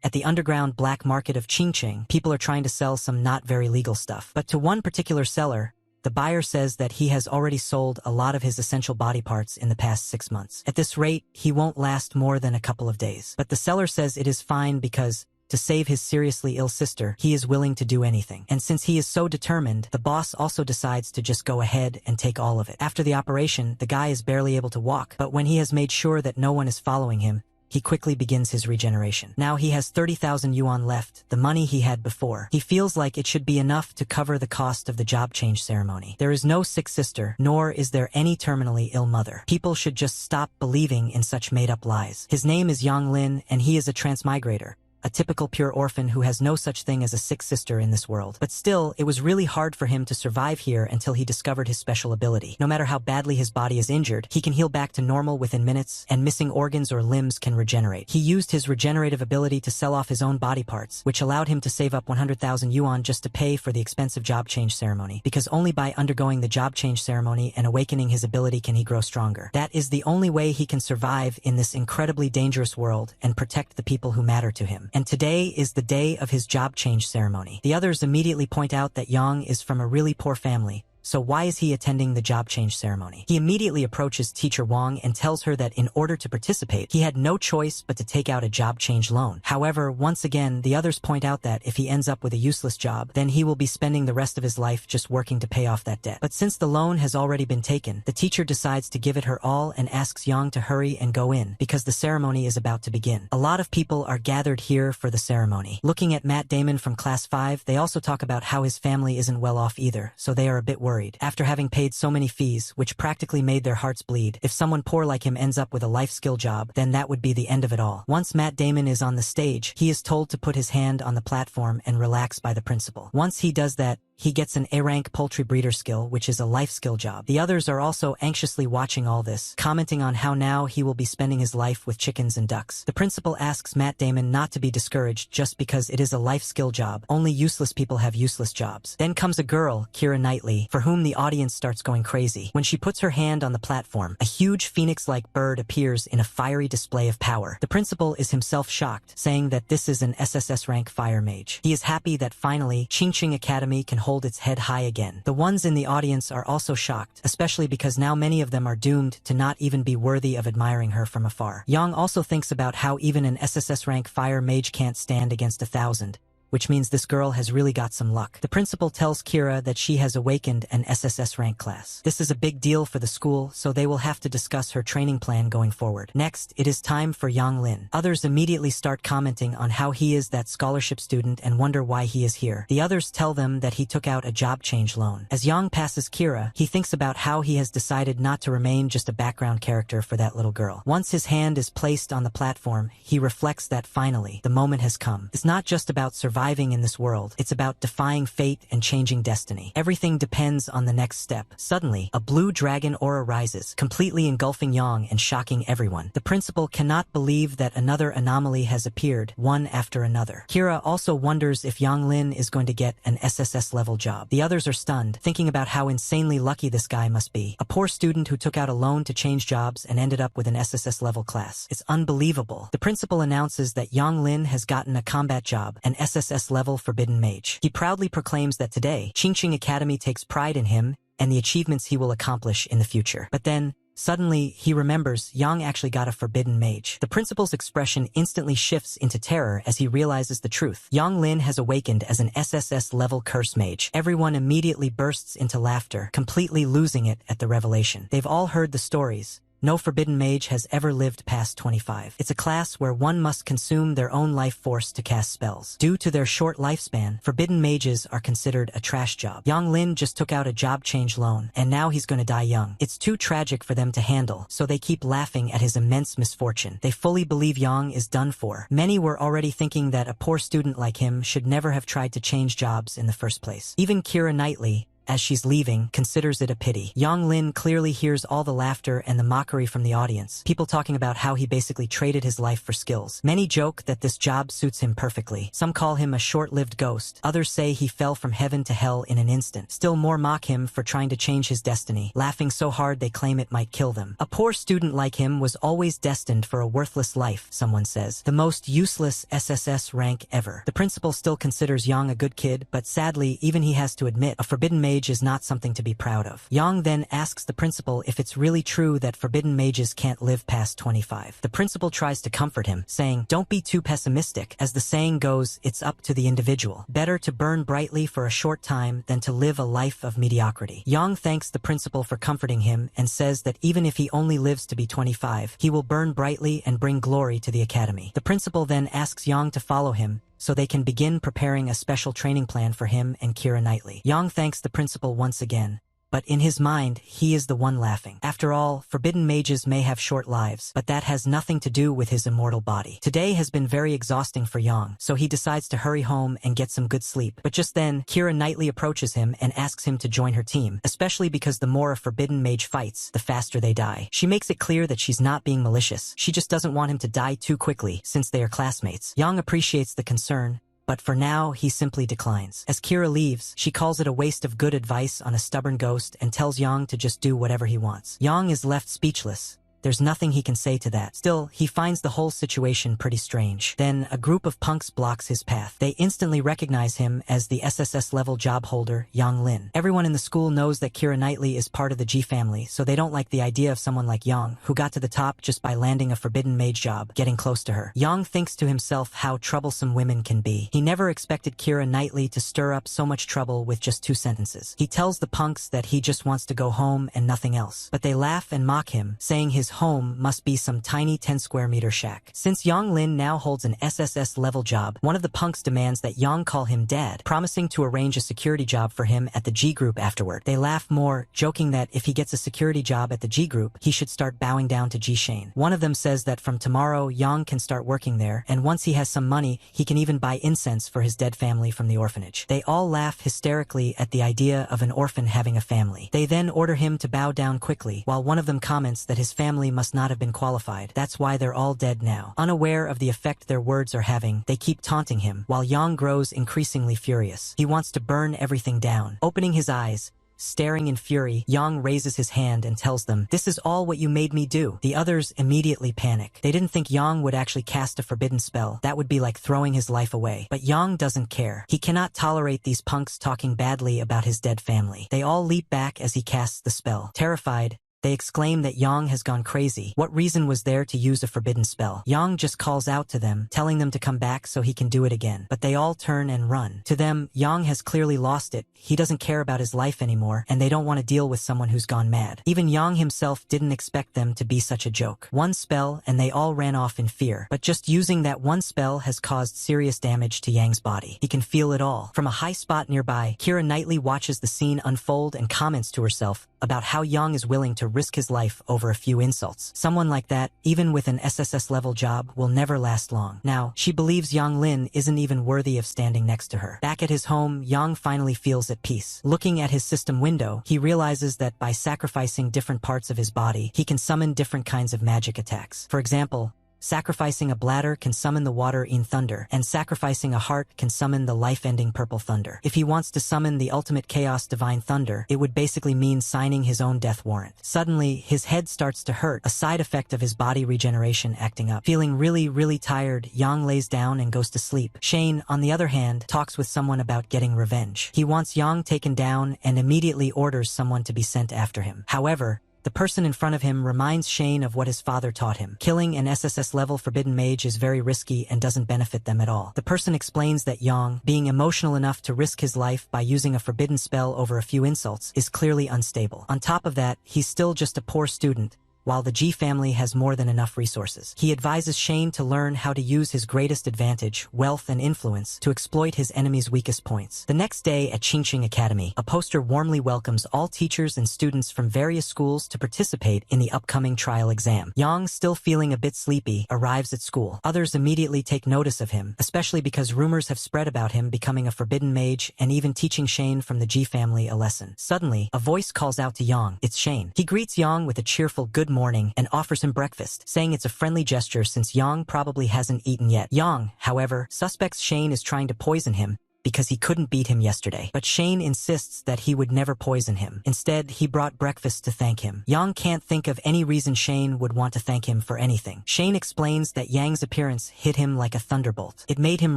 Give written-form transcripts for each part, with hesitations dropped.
At the underground black market of Qingqing, people are trying to sell some not very legal stuff. But to one particular seller, the buyer says that he has already sold a lot of his essential body parts in the past 6 months. At this rate, he won't last more than a couple of days. But the seller says it is fine because, to save his seriously ill sister, he is willing to do anything. And since he is so determined, the boss also decides to just go ahead and take all of it. After the operation, the guy is barely able to walk, but when he has made sure that no one is following him, he quickly begins his regeneration. Now he has 30,000 yuan left, the money he had before. He feels like it should be enough to cover the cost of the job change ceremony. There is no sick sister, nor is there any terminally ill mother. People should just stop believing in such made-up lies. His name is Yang Lin, and he is a transmigrator, a typical pure orphan who has no such thing as a sick sister in this world. But still, it was really hard for him to survive here until he discovered his special ability. No matter how badly his body is injured, he can heal back to normal within minutes, and missing organs or limbs can regenerate. He used his regenerative ability to sell off his own body parts, which allowed him to save up 100,000 yuan just to pay for the expensive job change ceremony, because only by undergoing the job change ceremony and awakening his ability can he grow stronger. That is the only way he can survive in this incredibly dangerous world and protect the people who matter to him. And today is the day of his job change ceremony. The others immediately point out that Yang is from a really poor family, so why is he attending the job change ceremony? He immediately approaches teacher Wang and tells her that in order to participate, he had no choice but to take out a job change loan. However, once again, the others point out that if he ends up with a useless job, then he will be spending the rest of his life just working to pay off that debt. But since the loan has already been taken, the teacher decides to give it her all and asks Yang to hurry and go in, because the ceremony is about to begin. A lot of people are gathered here for the ceremony. Looking at Matt Damon from Class 5, they also talk about how his family isn't well off either, so they are a bit worried. After having paid so many fees, which practically made their hearts bleed, if someone poor like him ends up with a life skill job, then that would be the end of it all. Once Matt Damon is on the stage, he is told to put his hand on the platform and relax by the principal. Once he does that, he gets an A-rank poultry breeder skill, which is a life skill job. The others are also anxiously watching all this, commenting on how now he will be spending his life with chickens and ducks. The principal asks Matt Damon not to be discouraged just because it is a life skill job. Only useless people have useless jobs. Then comes a girl, Keira Knightley, for whom the audience starts going crazy. When she puts her hand on the platform, a huge phoenix-like bird appears in a fiery display of power. The principal is himself shocked, saying that this is an SSS-Rank fire mage. He is happy that finally, Qingqing Academy can hold its head high again. The ones in the audience are also shocked, especially because now many of them are doomed to not even be worthy of admiring her from afar. Yang also thinks about how even an SSS-Rank fire mage can't stand against 1,000, which means this girl has really got some luck. The principal tells Keira that she has awakened an SSS rank class. This is a big deal for the school, so they will have to discuss her training plan going forward. Next, it is time for Yang Lin. Others immediately start commenting on how he is that scholarship student and wonder why he is here. The others tell them that he took out a job change loan. As Yang passes Keira, he thinks about how he has decided not to remain just a background character for that little girl. Once his hand is placed on the platform, he reflects that finally, the moment has come. It's not just about surviving in this world, it's about defying fate and changing destiny. Everything depends on the next step. Suddenly, a blue dragon aura rises, completely engulfing Yang and shocking everyone. The principal cannot believe that another anomaly has appeared, one after another. Keira also wonders if Yang Lin is going to get an SSS level job. The others are stunned, thinking about how insanely lucky this guy must be. A poor student who took out a loan to change jobs and ended up with an SSS level class. It's unbelievable. The principal announces that Yang Lin has gotten a combat job, an SSS level forbidden mage. He proudly proclaims that today, Qingqing Academy takes pride in him and the achievements he will accomplish in the future. But then, suddenly, he remembers Yang actually got a forbidden mage. The principal's expression instantly shifts into terror as he realizes the truth. Yang Lin has awakened as an SSS-level curse mage. Everyone immediately bursts into laughter, completely losing it at the revelation. They've all heard the stories. No forbidden mage has ever lived past 25. It's a class where one must consume their own life force to cast spells. Due to their short lifespan, forbidden mages are considered a trash job. Yang Lin just took out a job change loan, and now he's gonna die young. It's too tragic for them to handle, so they keep laughing at his immense misfortune. They fully believe Yang is done for. Many were already thinking that a poor student like him should never have tried to change jobs in the first place. Even Keira Knightley, as she's leaving, considers it a pity. Yang Lin clearly hears all the laughter and the mockery from the audience, people talking about how he basically traded his life for skills. Many joke that this job suits him perfectly. Some call him a short-lived ghost. Others say he fell from heaven to hell in an instant. Still more mock him for trying to change his destiny, laughing so hard they claim it might kill them. A poor student like him was always destined for a worthless life, someone says. The most useless SSS-Rank ever. The principal still considers Yang a good kid, but sadly, even he has to admit a forbidden mage is not something to be proud of. Yang then asks the principal if it's really true that forbidden mages can't live past 25. The principal tries to comfort him, saying, "Don't be too pessimistic. As the saying goes, it's up to the individual. Better to burn brightly for a short time than to live a life of mediocrity." Yang thanks the principal for comforting him and says that even if he only lives to be 25, he will burn brightly and bring glory to the academy. The principal then asks Yang to follow him, so they can begin preparing a special training plan for him and Keira Knightley. Yang thanks the principal once again, but in his mind, he is the one laughing. After all, forbidden mages may have short lives, but that has nothing to do with his immortal body. Today has been very exhausting for Yang, so he decides to hurry home and get some good sleep. But just then, Keira Knightley approaches him and asks him to join her team, especially because the more a forbidden mage fights, the faster they die. She makes it clear that she's not being malicious. She just doesn't want him to die too quickly, since they are classmates. Yang appreciates the concern, but for now, he simply declines. As Keira leaves, she calls it a waste of good advice on a stubborn ghost and tells Yang to just do whatever he wants. Yang is left speechless. There's nothing he can say to that. Still, he finds the whole situation pretty strange. Then, a group of punks blocks his path. They instantly recognize him as the SSS-level job holder, Yang Lin. Everyone in the school knows that Keira Knightley is part of the G family, so they don't like the idea of someone like Yang, who got to the top just by landing a forbidden mage job, getting close to her. Yang thinks to himself how troublesome women can be. He never expected Keira Knightley to stir up so much trouble with just 2 sentences. He tells the punks that he just wants to go home and nothing else. But they laugh and mock him, saying his home must be some tiny 10-square-meter shack. Since Yang Lin now holds an SSS-level job, one of the punks demands that Yang call him dad, promising to arrange a security job for him at the G group afterward. They laugh more, joking that if he gets a security job at the G group, he should start bowing down to G Shane. One of them says that from tomorrow, Yang can start working there, and once he has some money, he can even buy incense for his dead family from the orphanage. They all laugh hysterically at the idea of an orphan having a family. They then order him to bow down quickly, while one of them comments that his family must not have been qualified. That's why they're all dead now. Unaware of the effect their words are having, they keep taunting him, while Yang grows increasingly furious. He wants to burn everything down. Opening his eyes, staring in fury, Yang raises his hand and tells them, "This is all what you made me do." The others immediately panic. They didn't think Yang would actually cast a forbidden spell. That would be like throwing his life away. But Yang doesn't care. He cannot tolerate these punks talking badly about his dead family. They all leap back as he casts the spell. Terrified, they exclaim that Yang has gone crazy. What reason was there to use a forbidden spell? Yang just calls out to them, telling them to come back so he can do it again. But they all turn and run. To them, Yang has clearly lost it. He doesn't care about his life anymore, and they don't want to deal with someone who's gone mad. Even Yang himself didn't expect them to be such a joke. One spell, and they all ran off in fear. But just using that one spell has caused serious damage to Yang's body. He can feel it all. From a high spot nearby, Keira Knightley watches the scene unfold and comments to herself about how Yang is willing to risk his life over a few insults. Someone like that, even with an SSS-level job, will never last long. Now, she believes Yang Lin isn't even worthy of standing next to her. Back at his home, Yang finally feels at peace. Looking at his system window, he realizes that by sacrificing different parts of his body, he can summon different kinds of magic attacks. For example, sacrificing a bladder can summon the water in thunder, and sacrificing a heart can summon the life-ending purple thunder. If he wants to summon the ultimate chaos divine thunder, it would basically mean signing his own death warrant. Suddenly, his head starts to hurt, a side effect of his body regeneration acting up. Feeling really tired, Yang lays down and goes to sleep. Shane, on the other hand, talks with someone about getting revenge. He wants Yang taken down and immediately orders someone to be sent after him. However, the person in front of him reminds Shane of what his father taught him. Killing an SSS-level forbidden mage is very risky and doesn't benefit them at all. The person explains that Yang, being emotional enough to risk his life by using a forbidden spell over a few insults, is clearly unstable. On top of that, he's still just a poor student, while the G family has more than enough resources. He advises Shane to learn how to use his greatest advantage, wealth and influence, to exploit his enemy's weakest points. The next day at Qingqing Academy, a poster warmly welcomes all teachers and students from various schools to participate in the upcoming trial exam. Yang, still feeling a bit sleepy, arrives at school. Others immediately take notice of him, especially because rumors have spread about him becoming a forbidden mage and even teaching Shane from the G family a lesson. Suddenly, a voice calls out to Yang. It's Shane. He greets Yang with a cheerful good morning and offers him breakfast, saying it's a friendly gesture since Yang probably hasn't eaten yet. Yang, however, suspects Shane is trying to poison him because he couldn't beat him yesterday. But Shane insists that he would never poison him. Instead, he brought breakfast to thank him. Yang can't think of any reason Shane would want to thank him for anything. Shane explains that Yang's appearance hit him like a thunderbolt. It made him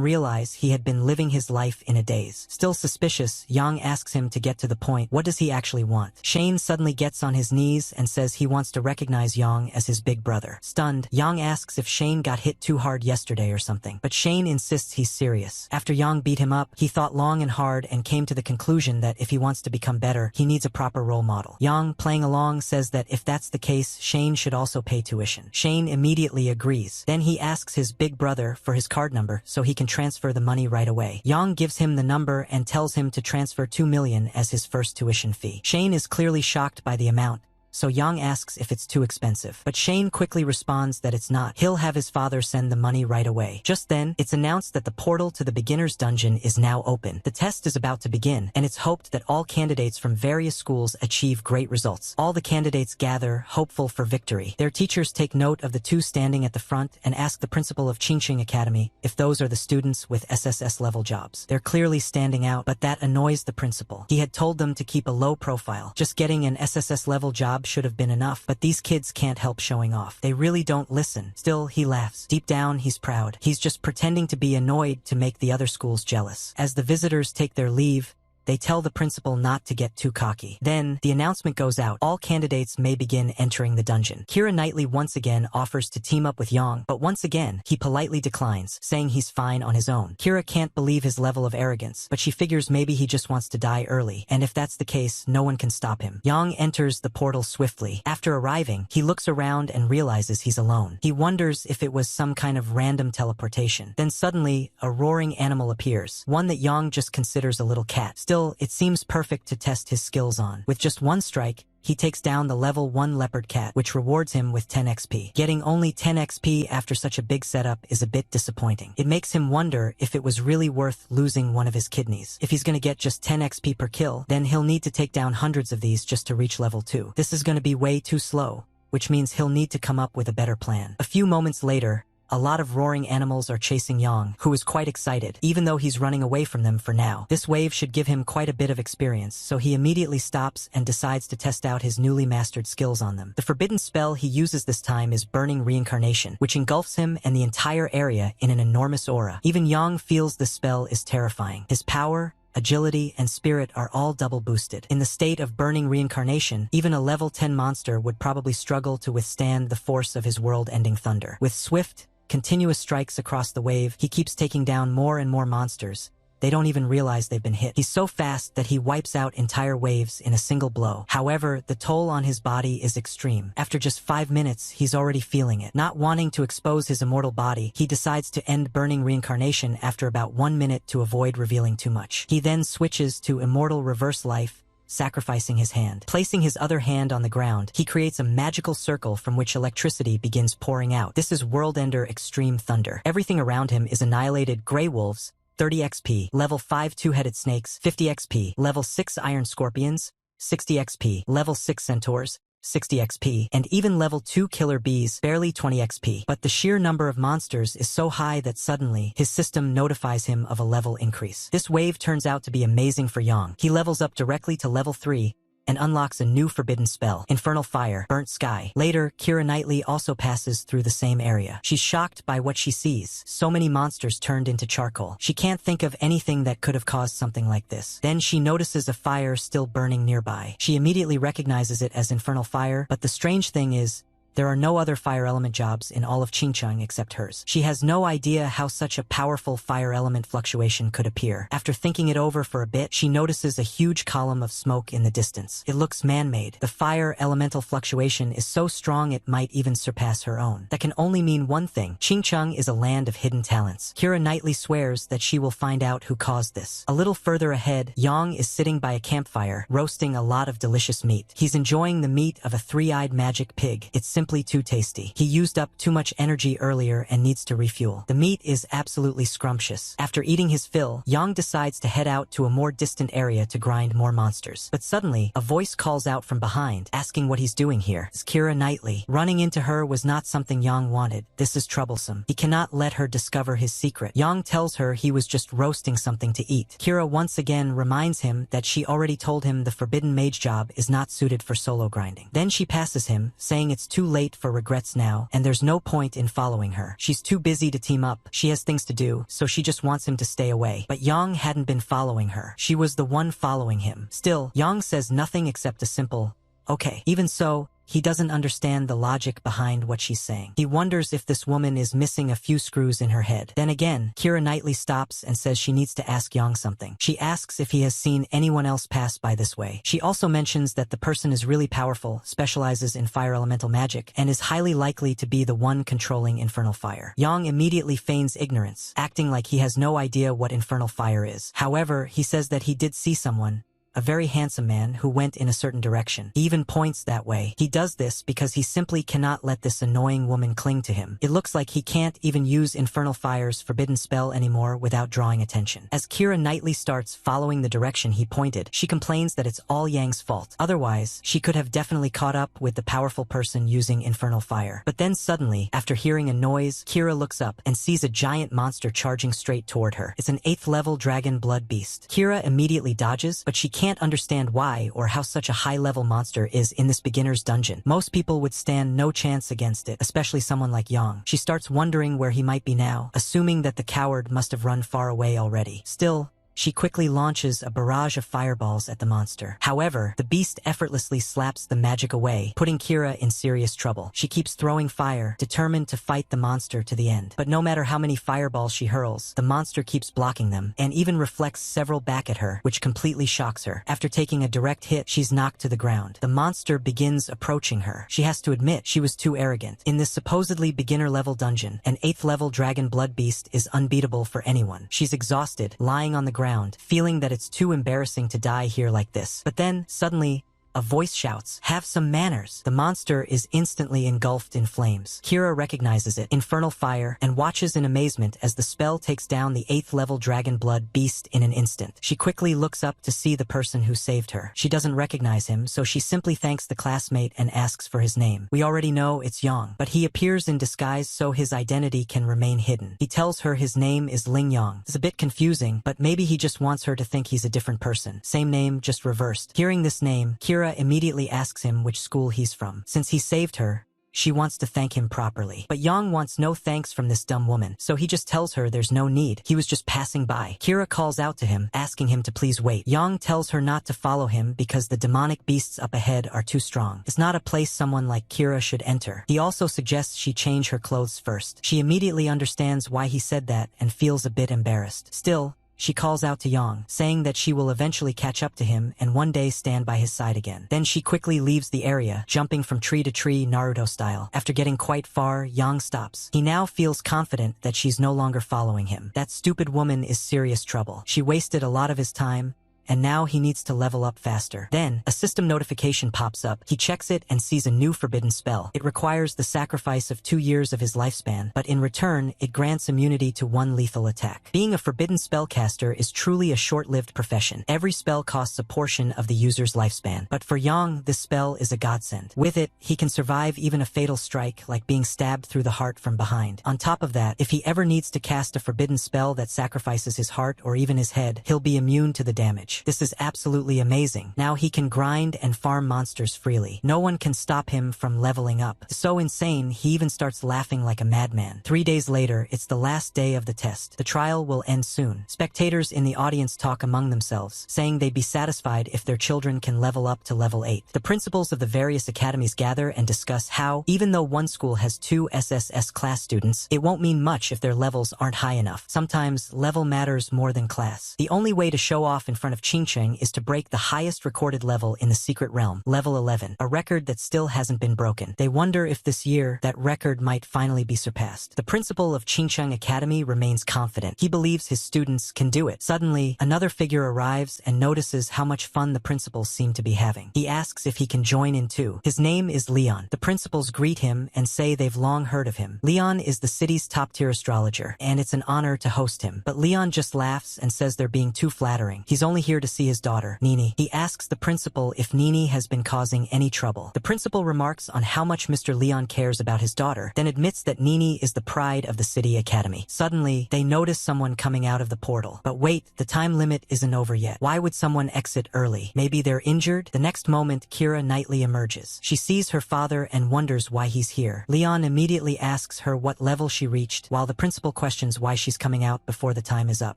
realize he had been living his life in a daze. Still suspicious, Yang asks him to get to the point. What does he actually want? Shane suddenly gets on his knees and says he wants to recognize Yang as his big brother. Stunned, Yang asks if Shane got hit too hard yesterday or something. But Shane insists he's serious. After Yang beat him up, he thought long and hard and came to the conclusion that if he wants to become better, he needs a proper role model. Yang, playing along, says that if that's the case, Shane should also pay tuition. Shane immediately agrees. Then he asks his big brother for his card number so he can transfer the money right away. Yang gives him the number and tells him to transfer 2 million as his first tuition fee. Shane is clearly shocked by the amount, so Yang asks if it's too expensive. But Shane quickly responds that it's not. He'll have his father send the money right away. Just then, it's announced that the portal to the beginner's dungeon is now open. The test is about to begin, and it's hoped that all candidates from various schools achieve great results. All the candidates gather, hopeful for victory. Their teachers take note of the two standing at the front and ask the principal of Qingqing Academy if those are the students with SSS-level jobs. They're clearly standing out, but that annoys the principal. He had told them to keep a low profile. Just getting an SSS-level job should have been enough, but these kids can't help showing off. They really don't listen. Still, he laughs. Deep down, he's proud. He's just pretending to be annoyed to make the other schools jealous. As the visitors take their leave, they tell the principal not to get too cocky. Then, the announcement goes out. All candidates may begin entering the dungeon. Keira Knightley once again offers to team up with Yang, but once again, he politely declines, saying he's fine on his own. Keira can't believe his level of arrogance, but she figures maybe he just wants to die early, and if that's the case, no one can stop him. Yang enters the portal swiftly. After arriving, he looks around and realizes he's alone. He wonders if it was some kind of random teleportation. Then suddenly, a roaring animal appears, one that Yang just considers a little cat. Still, it seems perfect to test his skills on. With just one strike, he takes down the level 1 leopard cat, which rewards him with 10 XP. Getting only 10 XP after such a big setup is a bit disappointing. It makes him wonder if it was really worth losing one of his kidneys. If he's gonna get just 10 XP per kill, then he'll need to take down hundreds of these just to reach level 2. This is gonna be way too slow, which means he'll need to come up with a better plan. A few moments later, a lot of roaring animals are chasing Yang, who is quite excited, even though he's running away from them for now. This wave should give him quite a bit of experience, so he immediately stops and decides to test out his newly mastered skills on them. The forbidden spell he uses this time is Burning Reincarnation, which engulfs him and the entire area in an enormous aura. Even Yang feels the spell is terrifying. His power, agility, and spirit are all double boosted. In the state of Burning Reincarnation, even a level 10 monster would probably struggle to withstand the force of his world-ending thunder. With swift, continuous strikes across the wave, he keeps taking down more and more monsters. They don't even realize they've been hit. He's so fast that he wipes out entire waves in a single blow. However, the toll on his body is extreme. After just 5 minutes, he's already feeling it. Not wanting to expose his immortal body, he decides to end Burning Reincarnation after about 1 minute to avoid revealing too much. He then switches to Immortal Reverse Life, sacrificing his hand. Placing his other hand on the ground, he creates a magical circle from which electricity begins pouring out. This is World-Ender Extreme Thunder. Everything around him is annihilated: Grey Wolves, 30 XP, level 5 two-headed snakes, 50 XP, level 6 iron scorpions, 60 XP, level 6 centaurs, 60 XP, and even level 2 killer bees, barely 20 XP. But the sheer number of monsters is so high that suddenly, his system notifies him of a level increase. This wave turns out to be amazing for Yang. He levels up directly to level 3, and unlocks a new forbidden spell, Infernal Fire, Burnt Sky. Later, Keira Knightley also passes through the same area. She's shocked by what she sees. So many monsters turned into charcoal. She can't think of anything that could have caused something like this. Then she notices a fire still burning nearby. She immediately recognizes it as Infernal Fire, but the strange thing is There are no other fire element jobs in all of Qingcheng except hers. She has no idea how such a powerful fire element fluctuation could appear. After thinking it over for a bit, she notices a huge column of smoke in the distance. It looks man-made. The fire elemental fluctuation is so strong it might even surpass her own. That can only mean one thing. Qingcheng is a land of hidden talents. Kira Knightley swears that she will find out who caused this. A little further ahead, Yang is sitting by a campfire, roasting a lot of delicious meat. He's enjoying the meat of a three-eyed magic pig. It's simply too tasty. He used up too much energy earlier and needs to refuel. The meat is absolutely scrumptious. After eating his fill, Yang decides to head out to a more distant area to grind more monsters. But suddenly, a voice calls out from behind, asking what he's doing here. It's Kira Knightley. Running into her was not something Yang wanted. This is troublesome. He cannot let her discover his secret. Yang tells her he was just roasting something to eat. Kira once again reminds him that she already told him the forbidden mage job is not suited for solo grinding. Then she passes him, saying it's too late for regrets now, and there's no point in following her. She's too busy to team up. She has things to do, so she just wants him to stay away. But Yang hadn't been following her. She was the one following him. Still, Yang says nothing except a simple, okay. Even so, he doesn't understand the logic behind what she's saying. He wonders if this woman is missing a few screws in her head. Then again, Kira Knightley stops and says she needs to ask Yang something. She asks if he has seen anyone else pass by this way. She also mentions that the person is really powerful, specializes in fire elemental magic, and is highly likely to be the one controlling infernal fire. Yang immediately feigns ignorance, acting like he has no idea what infernal fire is. However, he says that he did see someone, a very handsome man who went in a certain direction. He even points that way. He does this because he simply cannot let this annoying woman cling to him. It looks like he can't even use Infernal Fire's forbidden spell anymore without drawing attention. As Kira Knightley starts following the direction he pointed, she complains that it's all Yang's fault. Otherwise, she could have definitely caught up with the powerful person using Infernal Fire. But then suddenly, after hearing a noise, Kira looks up and sees a giant monster charging straight toward her. It's an 8th level dragon blood beast. Kira immediately dodges, but she can't understand why or how such a high-level monster is in this beginner's dungeon. Most people would stand no chance against it, especially someone like Yang. She starts wondering where he might be now, assuming that the coward must have run far away already. Still, she quickly launches a barrage of fireballs at the monster. However, the beast effortlessly slaps the magic away, putting Kira in serious trouble. She keeps throwing fire, determined to fight the monster to the end. But no matter how many fireballs she hurls, the monster keeps blocking them, and even reflects several back at her, which completely shocks her. After taking a direct hit, she's knocked to the ground. The monster begins approaching her. She has to admit she was too arrogant. In this supposedly beginner-level dungeon, an 8th level dragon blood beast is unbeatable for anyone. She's exhausted, lying on the ground, feeling that it's too embarrassing to die here like this. But then, suddenly, a voice shouts, "Have some manners." The monster is instantly engulfed in flames. Kira recognizes it, Infernal Fire, and watches in amazement as the spell takes down the 8th level dragon blood beast in an instant. She quickly looks up to see the person who saved her. She doesn't recognize him, so she simply thanks the classmate and asks for his name. We already know it's Yang, but he appears in disguise so his identity can remain hidden. He tells her his name is Ling Yang. It's a bit confusing, but maybe he just wants her to think he's a different person. Same name, just reversed. Hearing this name, Kira immediately asks him which school he's from. Since he saved her, she wants to thank him properly. But Yang wants no thanks from this dumb woman, so he just tells her there's no need. He was just passing by. Kira calls out to him, asking him to please wait. Yang tells her not to follow him because the demonic beasts up ahead are too strong. It's not a place someone like Kira should enter. He also suggests she change her clothes first. She immediately understands why he said that and feels a bit embarrassed. Still, she calls out to Yang, saying that she will eventually catch up to him and one day stand by his side again. Then she quickly leaves the area, jumping from tree to tree Naruto style. After getting quite far, Yang stops. He now feels confident that she's no longer following him. That stupid woman is serious trouble. She wasted a lot of his time, and now he needs to level up faster. Then, a system notification pops up. He checks it and sees a new forbidden spell. It requires the sacrifice of 2 years of his lifespan, but in return, it grants immunity to 1 lethal attack. Being a forbidden spellcaster is truly a short-lived profession. Every spell costs a portion of the user's lifespan, but for Yang, this spell is a godsend. With it, he can survive even a fatal strike, like being stabbed through the heart from behind. On top of that, if he ever needs to cast a forbidden spell that sacrifices his heart or even his head, he'll be immune to the damage. rich. This is absolutely amazing. Now he can grind and farm monsters freely. No one can stop him from leveling up. It's so insane, he even starts laughing like a madman. 3 days later, it's the last day of the test. The trial will end soon. Spectators in the audience talk among themselves, saying they'd be satisfied if their children can level up to level 8. The principals of the various academies gather and discuss how, even though one school has 2 SSS class students, it won't mean much if their levels aren't high enough. Sometimes, level matters more than class. The only way to show off in front of Qingcheng is to break the highest recorded level in the secret realm, level 11, a record that still hasn't been broken. They wonder if this year, that record might finally be surpassed. The principal of Qingcheng Academy remains confident. He believes his students can do it. Suddenly, another figure arrives and notices how much fun the principals seem to be having. He asks if he can join in too. His name is Leon. The principals greet him and say they've long heard of him. Leon is the city's top-tier astrologer, and it's an honor to host him. But Leon just laughs and says they're being too flattering. He's only here to see his daughter, Nini. He asks the principal if Nini has been causing any trouble. The principal remarks on how much Mr. Leon cares about his daughter, then admits that Nini is the pride of the city academy. Suddenly, they notice someone coming out of the portal. But wait, the time limit isn't over yet. Why would someone exit early? Maybe they're injured? The next moment, Kira Knightley emerges. She sees her father and wonders why he's here. Leon immediately asks her what level she reached, while the principal questions why she's coming out before the time is up.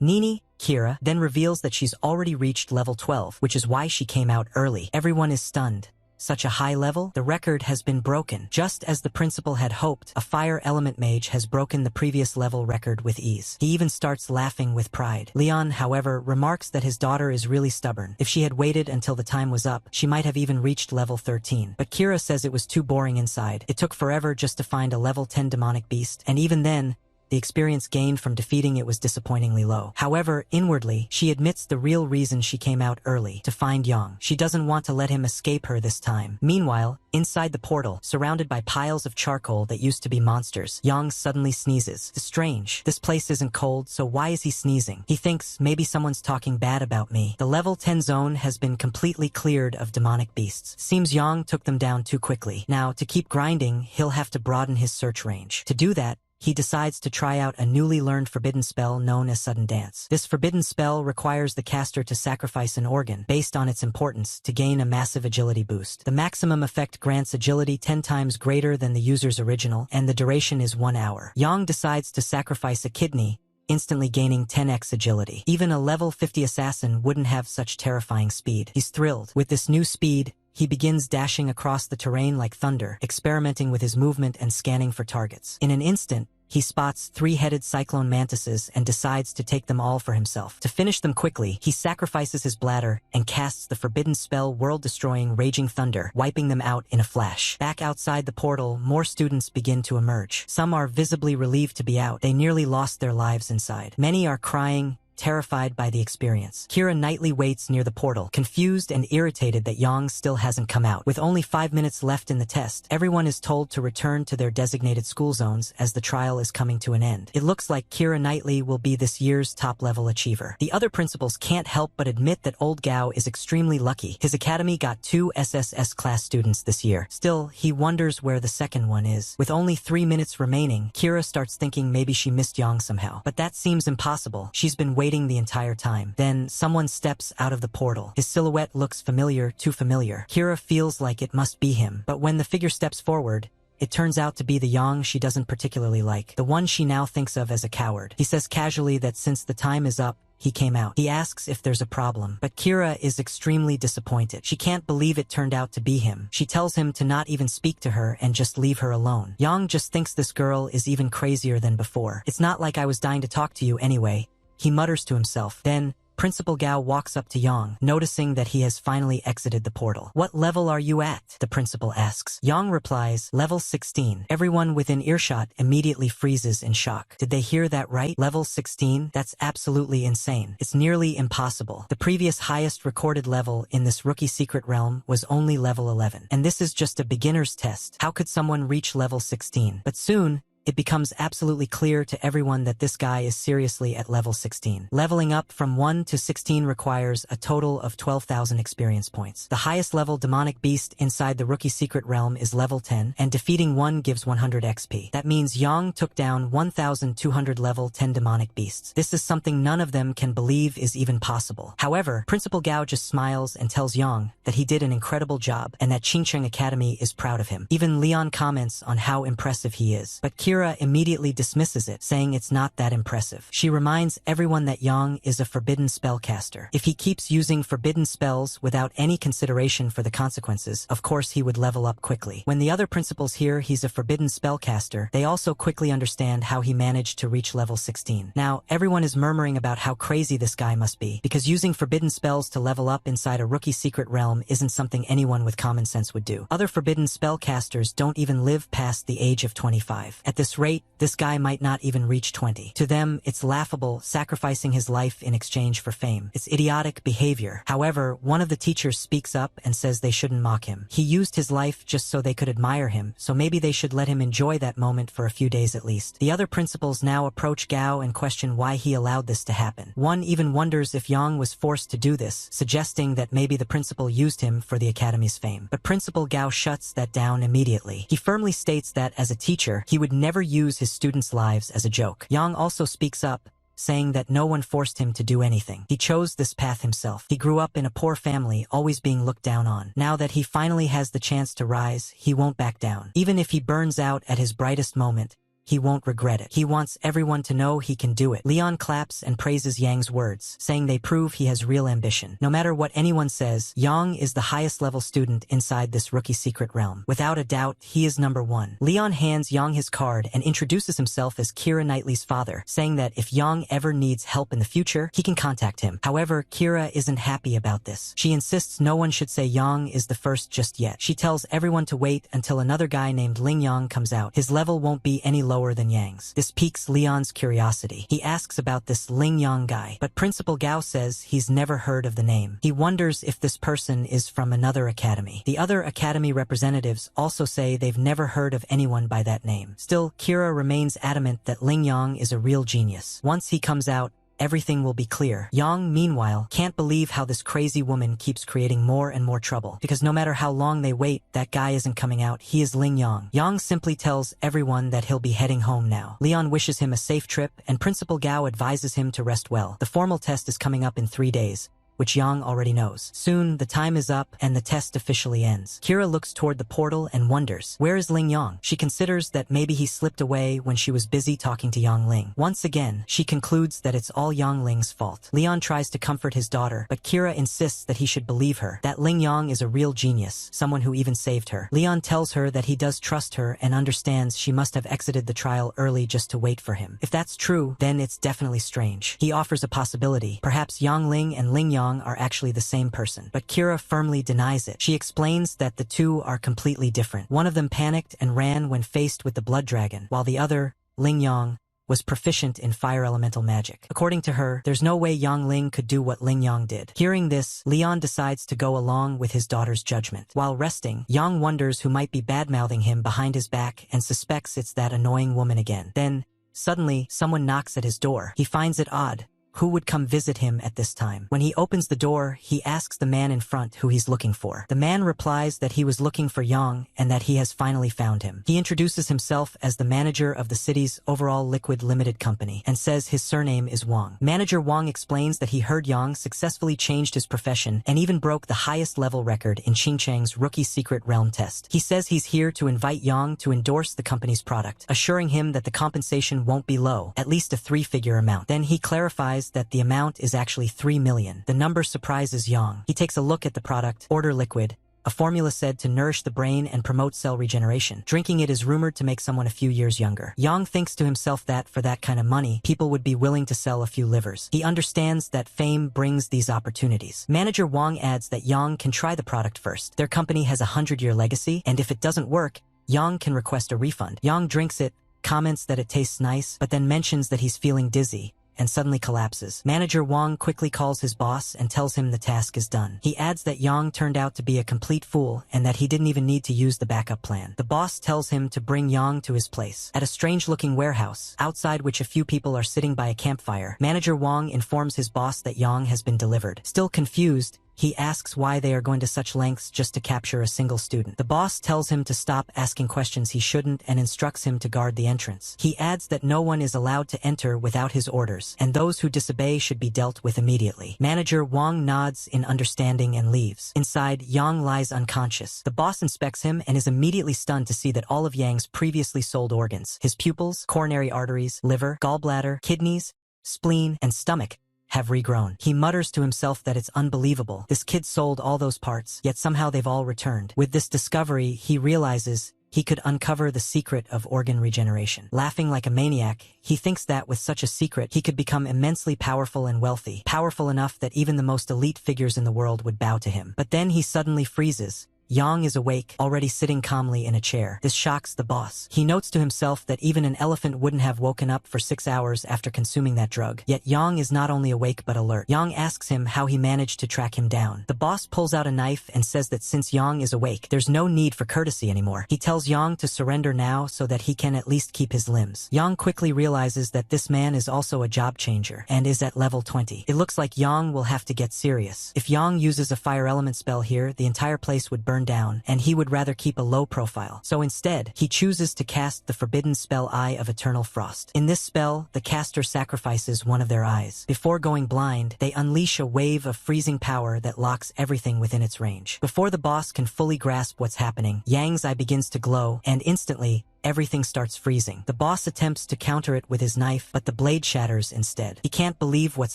Nini, Kira, then reveals that she's already reached level 12, which is why she came out early. Everyone is stunned. Such a high level? The record has been broken. Just as the principal had hoped, a fire element mage has broken the previous level record with ease. He even starts laughing with pride. Leon, however, remarks that his daughter is really stubborn. If she had waited until the time was up, she might have even reached level 13. But Kira says it was too boring inside. It took forever just to find a level 10 demonic beast, and even then, the experience gained from defeating it was disappointingly low. However, inwardly, she admits the real reason she came out early, to find Yang. She doesn't want to let him escape her this time. Meanwhile, inside the portal, surrounded by piles of charcoal that used to be monsters, Yang suddenly sneezes. It's strange. This place isn't cold, so why is he sneezing? He thinks maybe someone's talking bad about me. The level 10 zone has been completely cleared of demonic beasts. Seems Yang took them down too quickly. Now, to keep grinding, he'll have to broaden his search range. To do that, he decides to try out a newly learned forbidden spell known as Sudden Dance. This forbidden spell requires the caster to sacrifice an organ, based on its importance, to gain a massive agility boost. The maximum effect grants agility 10 times greater than the user's original, and the duration is 1 hour. Yang decides to sacrifice a kidney, instantly gaining 10x agility. Even a level 50 assassin wouldn't have such terrifying speed. He's thrilled. With this new speed, he begins dashing across the terrain like thunder, experimenting with his movement and scanning for targets. In an instant, he spots 3-headed cyclone mantises and decides to take them all for himself. To finish them quickly, he sacrifices his bladder and casts the forbidden spell world-destroying Raging Thunder, wiping them out in a flash. Back outside the portal, more students begin to emerge. Some are visibly relieved to be out. They nearly lost their lives inside. Many are crying, terrified by the experience. Kira Knightley waits near the portal, confused and irritated that Yang still hasn't come out. With only 5 minutes left in the test, everyone is told to return to their designated school zones as the trial is coming to an end. It looks like Kira Knightley will be this year's top-level achiever. The other principals can't help but admit that old Gao is extremely lucky. His academy got 2 SSS class students this year. Still, he wonders where the second one is. With only 3 minutes remaining, Kira starts thinking maybe she missed Yang somehow. But that seems impossible. She's been waiting the entire time. Then, someone steps out of the portal. His silhouette looks familiar, too familiar. Kira feels like it must be him. But when the figure steps forward, it turns out to be the Yang she doesn't particularly like, the one she now thinks of as a coward. He says casually that since the time is up, he came out. He asks if there's a problem, but Kira is extremely disappointed. She can't believe it turned out to be him. She tells him to not even speak to her and just leave her alone. Yang just thinks this girl is even crazier than before. It's not like I was dying to talk to you anyway, he mutters to himself. Then, Principal Gao walks up to Yang, noticing that he has finally exited the portal. "What level are you at?" the principal asks. Yang replies, "Level 16. Everyone within earshot immediately freezes in shock. Did they hear that right? Level 16? That's absolutely insane. It's nearly impossible. The previous highest recorded level in this rookie secret realm was only level 11. And this is just a beginner's test. How could someone reach level 16? But soon, it becomes absolutely clear to everyone that this guy is seriously at level 16. Leveling up from 1 to 16 requires a total of 12,000 experience points. The highest level demonic beast inside the rookie secret realm is level 10, and defeating one gives 100 XP. That means Yang took down 1,200 level 10 demonic beasts. This is something none of them can believe is even possible. However, Principal Gao just smiles and tells Yang that he did an incredible job and that Qingcheng Academy is proud of him. Even Leon comments on how impressive he is, but Kira immediately dismisses it, saying it's not that impressive. She reminds everyone that Yang is a forbidden spellcaster. If he keeps using forbidden spells without any consideration for the consequences, of course he would level up quickly. When the other principals hear he's a forbidden spellcaster, they also quickly understand how he managed to reach level 16. Now, everyone is murmuring about how crazy this guy must be, because using forbidden spells to level up inside a rookie secret realm isn't something anyone with common sense would do. Other forbidden spellcasters don't even live past the age of 25. At this rate, this guy might not even reach 20. To them, it's laughable, sacrificing his life in exchange for fame. It's idiotic behavior. However, one of the teachers speaks up and says they shouldn't mock him. He used his life just so they could admire him, so maybe they should let him enjoy that moment for a few days at least. The other principals now approach Gao and question why he allowed this to happen. One even wonders if Yang was forced to do this, suggesting that maybe the principal used him for the academy's fame. But Principal Gao shuts that down immediately. He firmly states that as a teacher, he would never use his students' lives as a joke. Yang also speaks up, saying that no one forced him to do anything. He chose this path himself. He grew up in a poor family, always being looked down on. Now that he finally has the chance to rise, he won't back down. Even if he burns out at his brightest moment, he won't regret it. He wants everyone to know he can do it. Leon claps and praises Yang's words, saying they prove he has real ambition. No matter what anyone says, Yang is the highest level student inside this rookie secret realm. Without a doubt, he is number one. Leon hands Yang his card and introduces himself as Kira Knightley's father, saying that if Yang ever needs help in the future, he can contact him. However, Kira isn't happy about this. She insists no one should say Yang is the first just yet. She tells everyone to wait until another guy named Ling Yang comes out. His level won't be any lower than Yang's. This piques Leon's curiosity. He asks about this Ling Yang guy, but Principal Gao says he's never heard of the name. He wonders if this person is from another academy. The other academy representatives also say they've never heard of anyone by that name. Still, Kira remains adamant that Ling Yang is a real genius. Once he comes out, everything will be clear. Yang, meanwhile, can't believe how this crazy woman keeps creating more and more trouble, because no matter how long they wait, that guy isn't coming out. He is Ling Yang. Yang simply tells everyone that he'll be heading home now. Leon wishes him a safe trip, and Principal Gao advises him to rest well. The formal test is coming up in 3 days, which Yang already knows. Soon, the time is up and the test officially ends. Kira looks toward the portal and wonders, where is Ling Yang? She considers that maybe he slipped away when she was busy talking to Yang Ling. Once again, she concludes that it's all Yang Ling's fault. Leon tries to comfort his daughter, but Kira insists that he should believe her, that Ling Yang is a real genius, someone who even saved her. Leon tells her that he does trust her and understands she must have exited the trial early just to wait for him. If that's true, then it's definitely strange. He offers a possibility. Perhaps Yang Ling and Ling Yang are actually the same person, but Kira firmly denies it. She explains that the two are completely different. One of them panicked and ran when faced with the blood dragon, while the other, Ling Yang, was proficient in fire elemental magic. According to her, there's no way Yang Ling could do what Ling Yang did. Hearing this, Leon decides to go along with his daughter's judgment. While resting, Yang wonders who might be bad-mouthing him behind his back and suspects it's that annoying woman again. Then, suddenly, someone knocks at his door. He finds it odd. Who would come visit him at this time? When he opens the door, he asks the man in front who he's looking for. The man replies that he was looking for Yang and that he has finally found him. He introduces himself as the manager of the city's overall liquid limited company and says his surname is Wang. Manager Wang explains that he heard Yang successfully changed his profession and even broke the highest level record in Qingcheng's rookie secret realm test. He says he's here to invite Yang to endorse the company's product, assuring him that the compensation won't be low, at least a 3-figure amount. Then he clarifies that the amount is actually 3 million. The number surprises Yang. He takes a look at the product, Order Liquid, a formula said to nourish the brain and promote cell regeneration. Drinking it is rumored to make someone a few years younger. Yang thinks to himself that, for that kind of money, people would be willing to sell a few livers. He understands that fame brings these opportunities. Manager Wang adds that Yang can try the product first. Their company has a 100-year legacy, and if it doesn't work, Yang can request a refund. Yang drinks it, comments that it tastes nice, but then mentions that he's feeling dizzy, and suddenly collapses. Manager Wang quickly calls his boss and tells him the task is done. He adds that Yang turned out to be a complete fool and that he didn't even need to use the backup plan. The boss tells him to bring Yang to his place. At a strange-looking warehouse, outside which a few people are sitting by a campfire, Manager Wang informs his boss that Yang has been delivered. Still confused, he asks why they are going to such lengths just to capture a single student. The boss tells him to stop asking questions he shouldn't and instructs him to guard the entrance. He adds that no one is allowed to enter without his orders, and those who disobey should be dealt with immediately. Manager Wang nods in understanding and leaves. Inside, Yang lies unconscious. The boss inspects him and is immediately stunned to see that all of Yang's previously sold organs, his pupils, coronary arteries, liver, gallbladder, kidneys, spleen, and stomach, have regrown. He mutters to himself that it's unbelievable. This kid sold all those parts, yet somehow they've all returned. With this discovery, he realizes he could uncover the secret of organ regeneration. Laughing like a maniac, he thinks that with such a secret, he could become immensely powerful and wealthy, powerful enough that even the most elite figures in the world would bow to him. But then he suddenly freezes. Yang is awake, already sitting calmly in a chair. This shocks the boss. He notes to himself that even an elephant wouldn't have woken up for 6 hours after consuming that drug. Yet Yang is not only awake but alert. Yang asks him how he managed to track him down. The boss pulls out a knife and says that since Yang is awake, there's no need for courtesy anymore. He tells Yang to surrender now so that he can at least keep his limbs. Yang quickly realizes that this man is also a job changer and is at level 20. It looks like Yang will have to get serious. If Yang uses a fire element spell here, the entire place would burn down, and he would rather keep a low profile. So instead, he chooses to cast the forbidden spell Eye of Eternal Frost. In this spell, the caster sacrifices one of their eyes. Before going blind, they unleash a wave of freezing power that locks everything within its range. Before the boss can fully grasp what's happening, Yang's eye begins to glow, and instantly, everything starts freezing. The boss attempts to counter it with his knife, but the blade shatters instead. He can't believe what's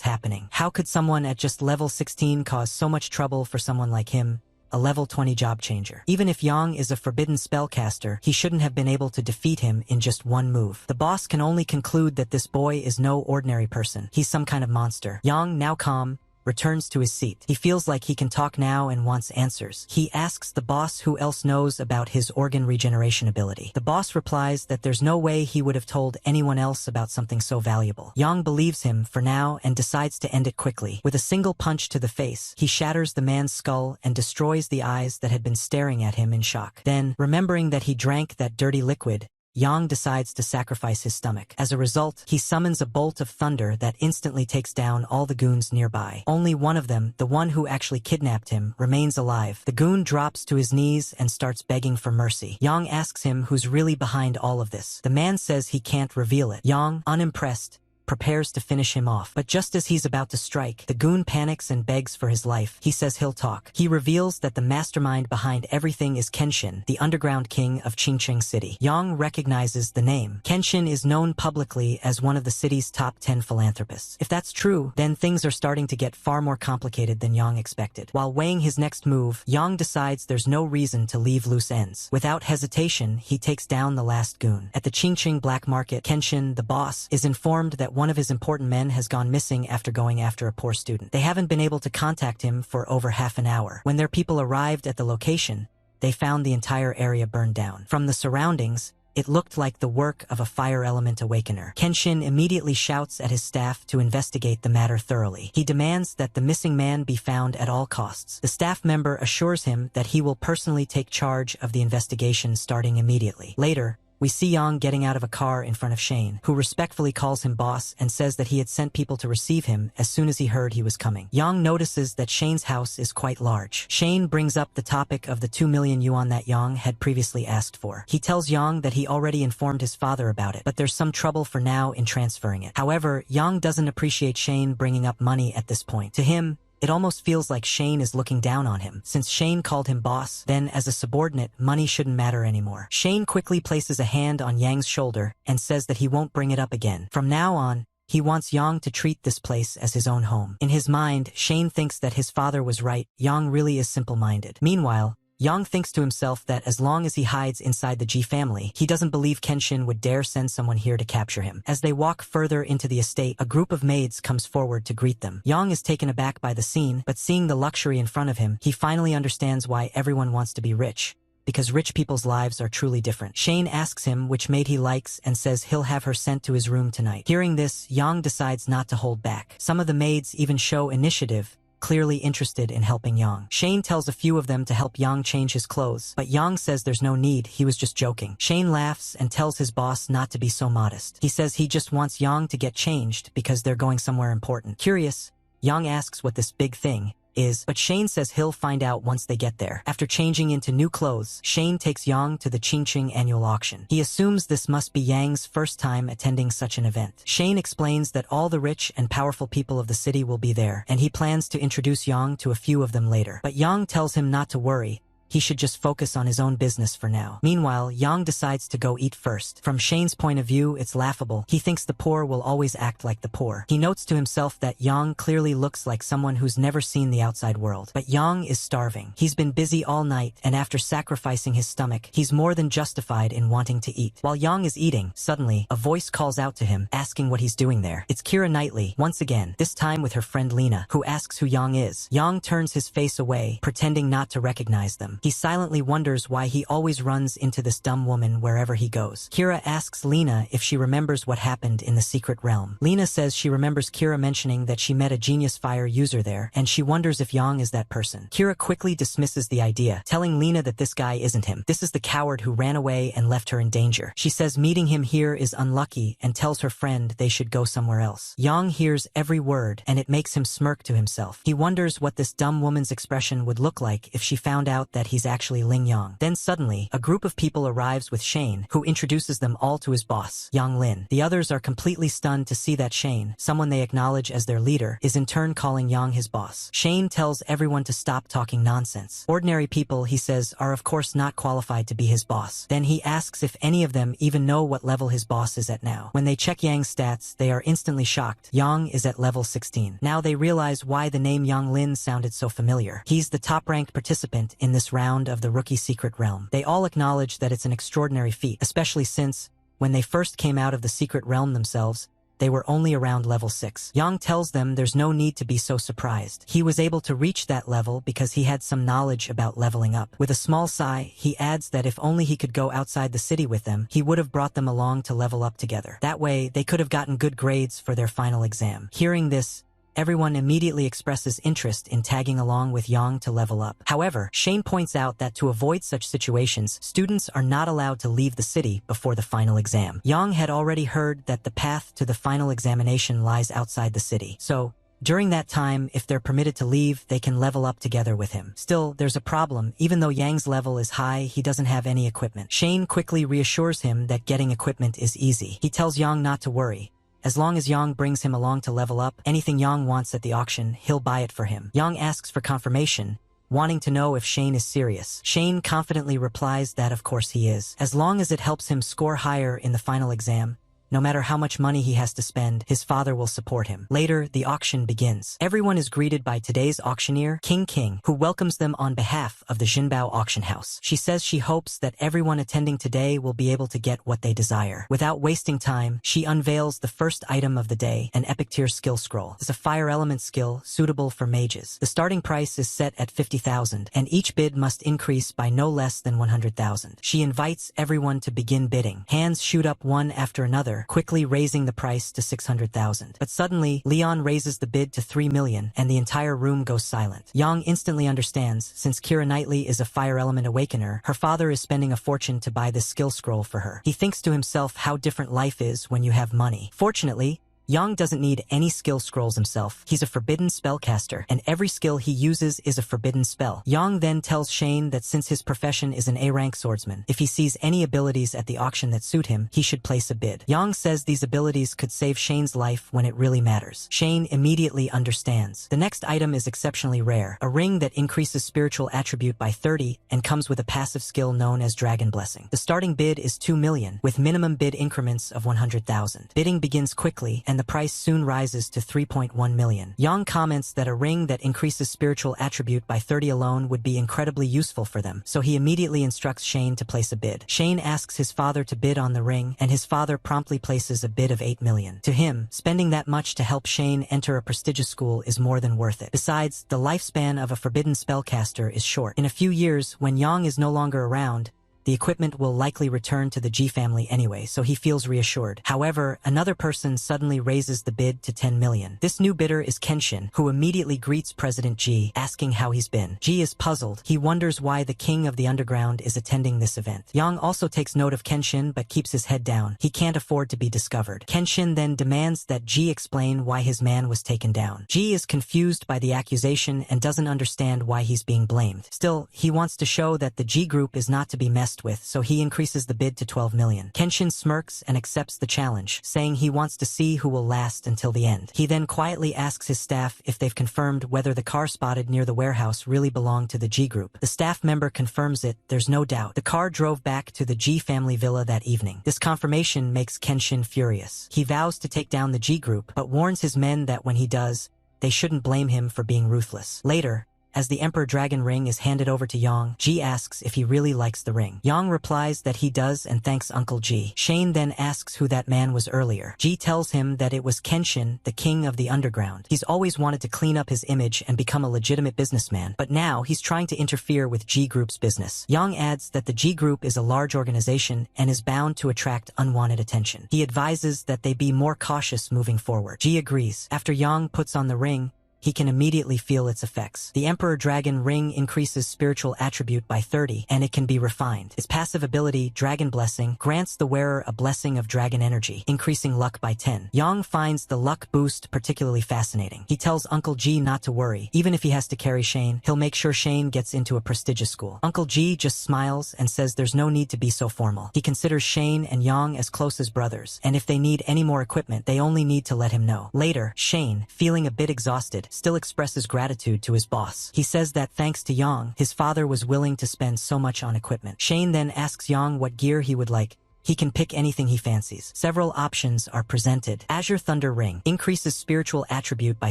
happening. How could someone at just level 16 cause so much trouble for someone like him? A level 20 job changer. Even if Yang is a forbidden spellcaster, he shouldn't have been able to defeat him in just one move. The boss can only conclude that this boy is no ordinary person. He's some kind of monster. Yang, now calm, returns to his seat. He feels like he can talk now and wants answers. He asks the boss who else knows about his organ regeneration ability. The boss replies that there's no way he would have told anyone else about something so valuable. Yang believes him for now and decides to end it quickly. With a single punch to the face, he shatters the man's skull and destroys the eyes that had been staring at him in shock. Then, remembering that he drank that dirty liquid, Yang decides to sacrifice his stomach. As a result, he summons a bolt of thunder that instantly takes down all the goons nearby. Only one of them, the one who actually kidnapped him, remains alive. The goon drops to his knees and starts begging for mercy. Yang asks him who's really behind all of this. The man says he can't reveal it. Yang, unimpressed, prepares to finish him off. But just as he's about to strike, the goon panics and begs for his life. He says he'll talk. He reveals that the mastermind behind everything is Kenshin, the underground king of Qingcheng City. Yang recognizes the name. Kenshin is known publicly as one of the city's top 10 philanthropists. If that's true, then things are starting to get far more complicated than Yang expected. While weighing his next move, Yang decides there's no reason to leave loose ends. Without hesitation, he takes down the last goon. At the Qingcheng black market, Kenshin, the boss, is informed that one of his important men has gone missing after going after a poor student. They haven't been able to contact him for over half an hour. When their people arrived at the location, they found the entire area burned down. From the surroundings, it looked like the work of a fire element awakener. Kenshin immediately shouts at his staff to investigate the matter thoroughly. He demands that the missing man be found at all costs. The staff member assures him that he will personally take charge of the investigation starting immediately. Later, we see Yang getting out of a car in front of Shane, who respectfully calls him boss and says that he had sent people to receive him as soon as he heard he was coming. Yang notices that Shane's house is quite large. Shane brings up the topic of the 2 million yuan that Yang had previously asked for. He tells Yang that he already informed his father about it, but there's some trouble for now in transferring it. However, Yang doesn't appreciate Shane bringing up money at this point. To him, it almost feels like Shane is looking down on him. Since Shane called him boss, then as a subordinate, money shouldn't matter anymore. Shane quickly places a hand on Yang's shoulder and says that he won't bring it up again. From now on, he wants Yang to treat this place as his own home. In his mind, Shane thinks that his father was right. Yang really is simple-minded. Meanwhile, Yang thinks to himself that as long as he hides inside the Ji family, he doesn't believe Kenshin would dare send someone here to capture him. As they walk further into the estate, a group of maids comes forward to greet them. Yang is taken aback by the scene, but seeing the luxury in front of him, he finally understands why everyone wants to be rich. because rich people's lives are truly different. Shane asks him which maid he likes and says he'll have her sent to his room tonight. Hearing this, Yang decides not to hold back. Some of the maids even show initiative, clearly interested in helping Yang. Shane tells a few of them to help Yang change his clothes, but Yang says there's no need, he was just joking. Shane laughs and tells his boss not to be so modest. He says he just wants Yang to get changed because they're going somewhere important. Curious, Yang asks what this big thing is, but Shane says he'll find out once they get there. After changing into new clothes, Shane takes Yang to the Qingqing annual auction. He assumes this must be Yang's first time attending such an event. Shane explains that all the rich and powerful people of the city will be there, and he plans to introduce Yang to a few of them later. But Yang tells him not to worry, he should just focus on his own business for now. Meanwhile, Yang decides to go eat first. From Shane's point of view, it's laughable. He thinks the poor will always act like the poor. He notes to himself that Yang clearly looks like someone who's never seen the outside world. But Yang is starving. He's been busy all night, and after sacrificing his stomach, he's more than justified in wanting to eat. While Yang is eating, suddenly, a voice calls out to him, asking what he's doing there. It's Keira Knightley, once again, this time with her friend Lena, who asks who Yang is. Yang turns his face away, pretending not to recognize them. He silently wonders why he always runs into this dumb woman wherever he goes. Keira asks Lena if she remembers what happened in the secret realm. Lena says she remembers Keira mentioning that she met a Genius Fire user there, and she wonders if Yang is that person. Keira quickly dismisses the idea, telling Lena that this guy isn't him. This is the coward who ran away and left her in danger. She says meeting him here is unlucky and tells her friend they should go somewhere else. Yang hears every word, and it makes him smirk to himself. He wonders what this dumb woman's expression would look like if she found out that he's actually Ling Yang. Then suddenly, a group of people arrives with Shane, who introduces them all to his boss, Yang Lin. The others are completely stunned to see that Shane, someone they acknowledge as their leader, is in turn calling Yang his boss. Shane tells everyone to stop talking nonsense. Ordinary people, he says, are of course not qualified to be his boss. Then he asks if any of them even know what level his boss is at now. When they check Yang's stats, they are instantly shocked. Yang is at level 16. Now they realize why the name Yang Lin sounded so familiar. He's the top-ranked participant in this round of the Rookie Secret Realm. They all acknowledge that it's an extraordinary feat, especially since, when they first came out of the Secret Realm themselves, they were only around level 6. Yang tells them there's no need to be so surprised. He was able to reach that level because he had some knowledge about leveling up. With a small sigh, he adds that if only he could go outside the city with them, he would have brought them along to level up together. That way, they could have gotten good grades for their final exam. Hearing this, everyone immediately expresses interest in tagging along with Yang to level up. However, Shane points out that to avoid such situations, students are not allowed to leave the city before the final exam. Yang had already heard that the path to the final examination lies outside the city. So, during that time, if they're permitted to leave, they can level up together with him. Still, there's a problem. Even though Yang's level is high, he doesn't have any equipment. Shane quickly reassures him that getting equipment is easy. He tells Yang not to worry. As long as Yang brings him along to level up, anything Yang wants at the auction, he'll buy it for him. Yang asks for confirmation, wanting to know if Shane is serious. Shane confidently replies that of course he is. As long as it helps him score higher in the final exam, no matter how much money he has to spend, his father will support him. Later, the auction begins. Everyone is greeted by today's auctioneer, King, who welcomes them on behalf of the Jinbao auction house. She says she hopes that everyone attending today will be able to get what they desire. Without wasting time, she unveils the first item of the day, an epic tier skill scroll. It's a fire element skill suitable for mages. The starting price is set at 50,000, and each bid must increase by no less than 100,000. She invites everyone to begin bidding. Hands shoot up one after another, quickly raising the price to 600,000. But suddenly, Leon raises the bid to 3 million, and the entire room goes silent. Yang instantly understands, since Keira Knightley is a fire element awakener, her father is spending a fortune to buy this skill scroll for her. He thinks to himself how different life is when you have money. Fortunately, Yang doesn't need any skill scrolls himself. He's a forbidden spellcaster, and every skill he uses is a forbidden spell. Yang then tells Shane that since his profession is an A-rank swordsman, if he sees any abilities at the auction that suit him, he should place a bid. Yang says these abilities could save Shane's life when it really matters. Shane immediately understands. The next item is exceptionally rare, a ring that increases spiritual attribute by 30 and comes with a passive skill known as Dragon Blessing. The starting bid is 2 million, with minimum bid increments of 100,000. Bidding begins quickly, and and the price soon rises to 3.1 million. Yang comments that a ring that increases spiritual attribute by 30 alone would be incredibly useful for them, so he immediately instructs Shane to place a bid. Shane asks his father to bid on the ring, and his father promptly places a bid of 8 million. To him, spending that much to help Shane enter a prestigious school is more than worth it. Besides, the lifespan of a forbidden spellcaster is short. In a few years, when Yang is no longer around, the equipment will likely return to the G family anyway, so he feels reassured. However, another person suddenly raises the bid to 10 million. This new bidder is Kenshin, who immediately greets President G, asking how he's been. G is puzzled. He wonders why the king of the underground is attending this event. Yang also takes note of Kenshin but keeps his head down. He can't afford to be discovered. Kenshin then demands that G explain why his man was taken down. G is confused by the accusation and doesn't understand why he's being blamed. Still, he wants to show that the G group is not to be messed with, so he increases the bid to 12 million. Kenshin smirks and accepts the challenge, saying he wants to see who will last until the end. He then quietly asks his staff if they've confirmed whether the car spotted near the warehouse really belonged to the G group. The staff member confirms it. There's no doubt. The car drove back to the G family villa that evening. This confirmation makes Kenshin furious. He vows to take down the G group, but warns his men that when he does, they shouldn't blame him for being ruthless. Later, as the Emperor Dragon ring is handed over to Yang, G asks if he really likes the ring. Yang replies that he does and thanks Uncle G. Shane then asks who that man was earlier. G tells him that it was Kenshin, the king of the underground. He's always wanted to clean up his image and become a legitimate businessman, but now he's trying to interfere with G Group's business. Yang adds that the G Group is a large organization and is bound to attract unwanted attention. He advises that they be more cautious moving forward. G agrees. After Yang puts on the ring, he can immediately feel its effects. The Emperor Dragon ring increases spiritual attribute by 30, and it can be refined. Its passive ability, Dragon Blessing, grants the wearer a blessing of dragon energy, increasing luck by 10. Yang finds the luck boost particularly fascinating. He tells Uncle G not to worry. Even if he has to carry Shane, he'll make sure Shane gets into a prestigious school. Uncle G just smiles and says there's no need to be so formal. He considers Shane and Yang as close as brothers, and if they need any more equipment, they only need to let him know. Later, Shane, feeling a bit exhausted, still expresses gratitude to his boss. He says that thanks to Yang, his father was willing to spend so much on equipment. Shane then asks Yang what gear he would like. He can pick anything he fancies. Several options are presented. Azure Thunder Ring increases spiritual attribute by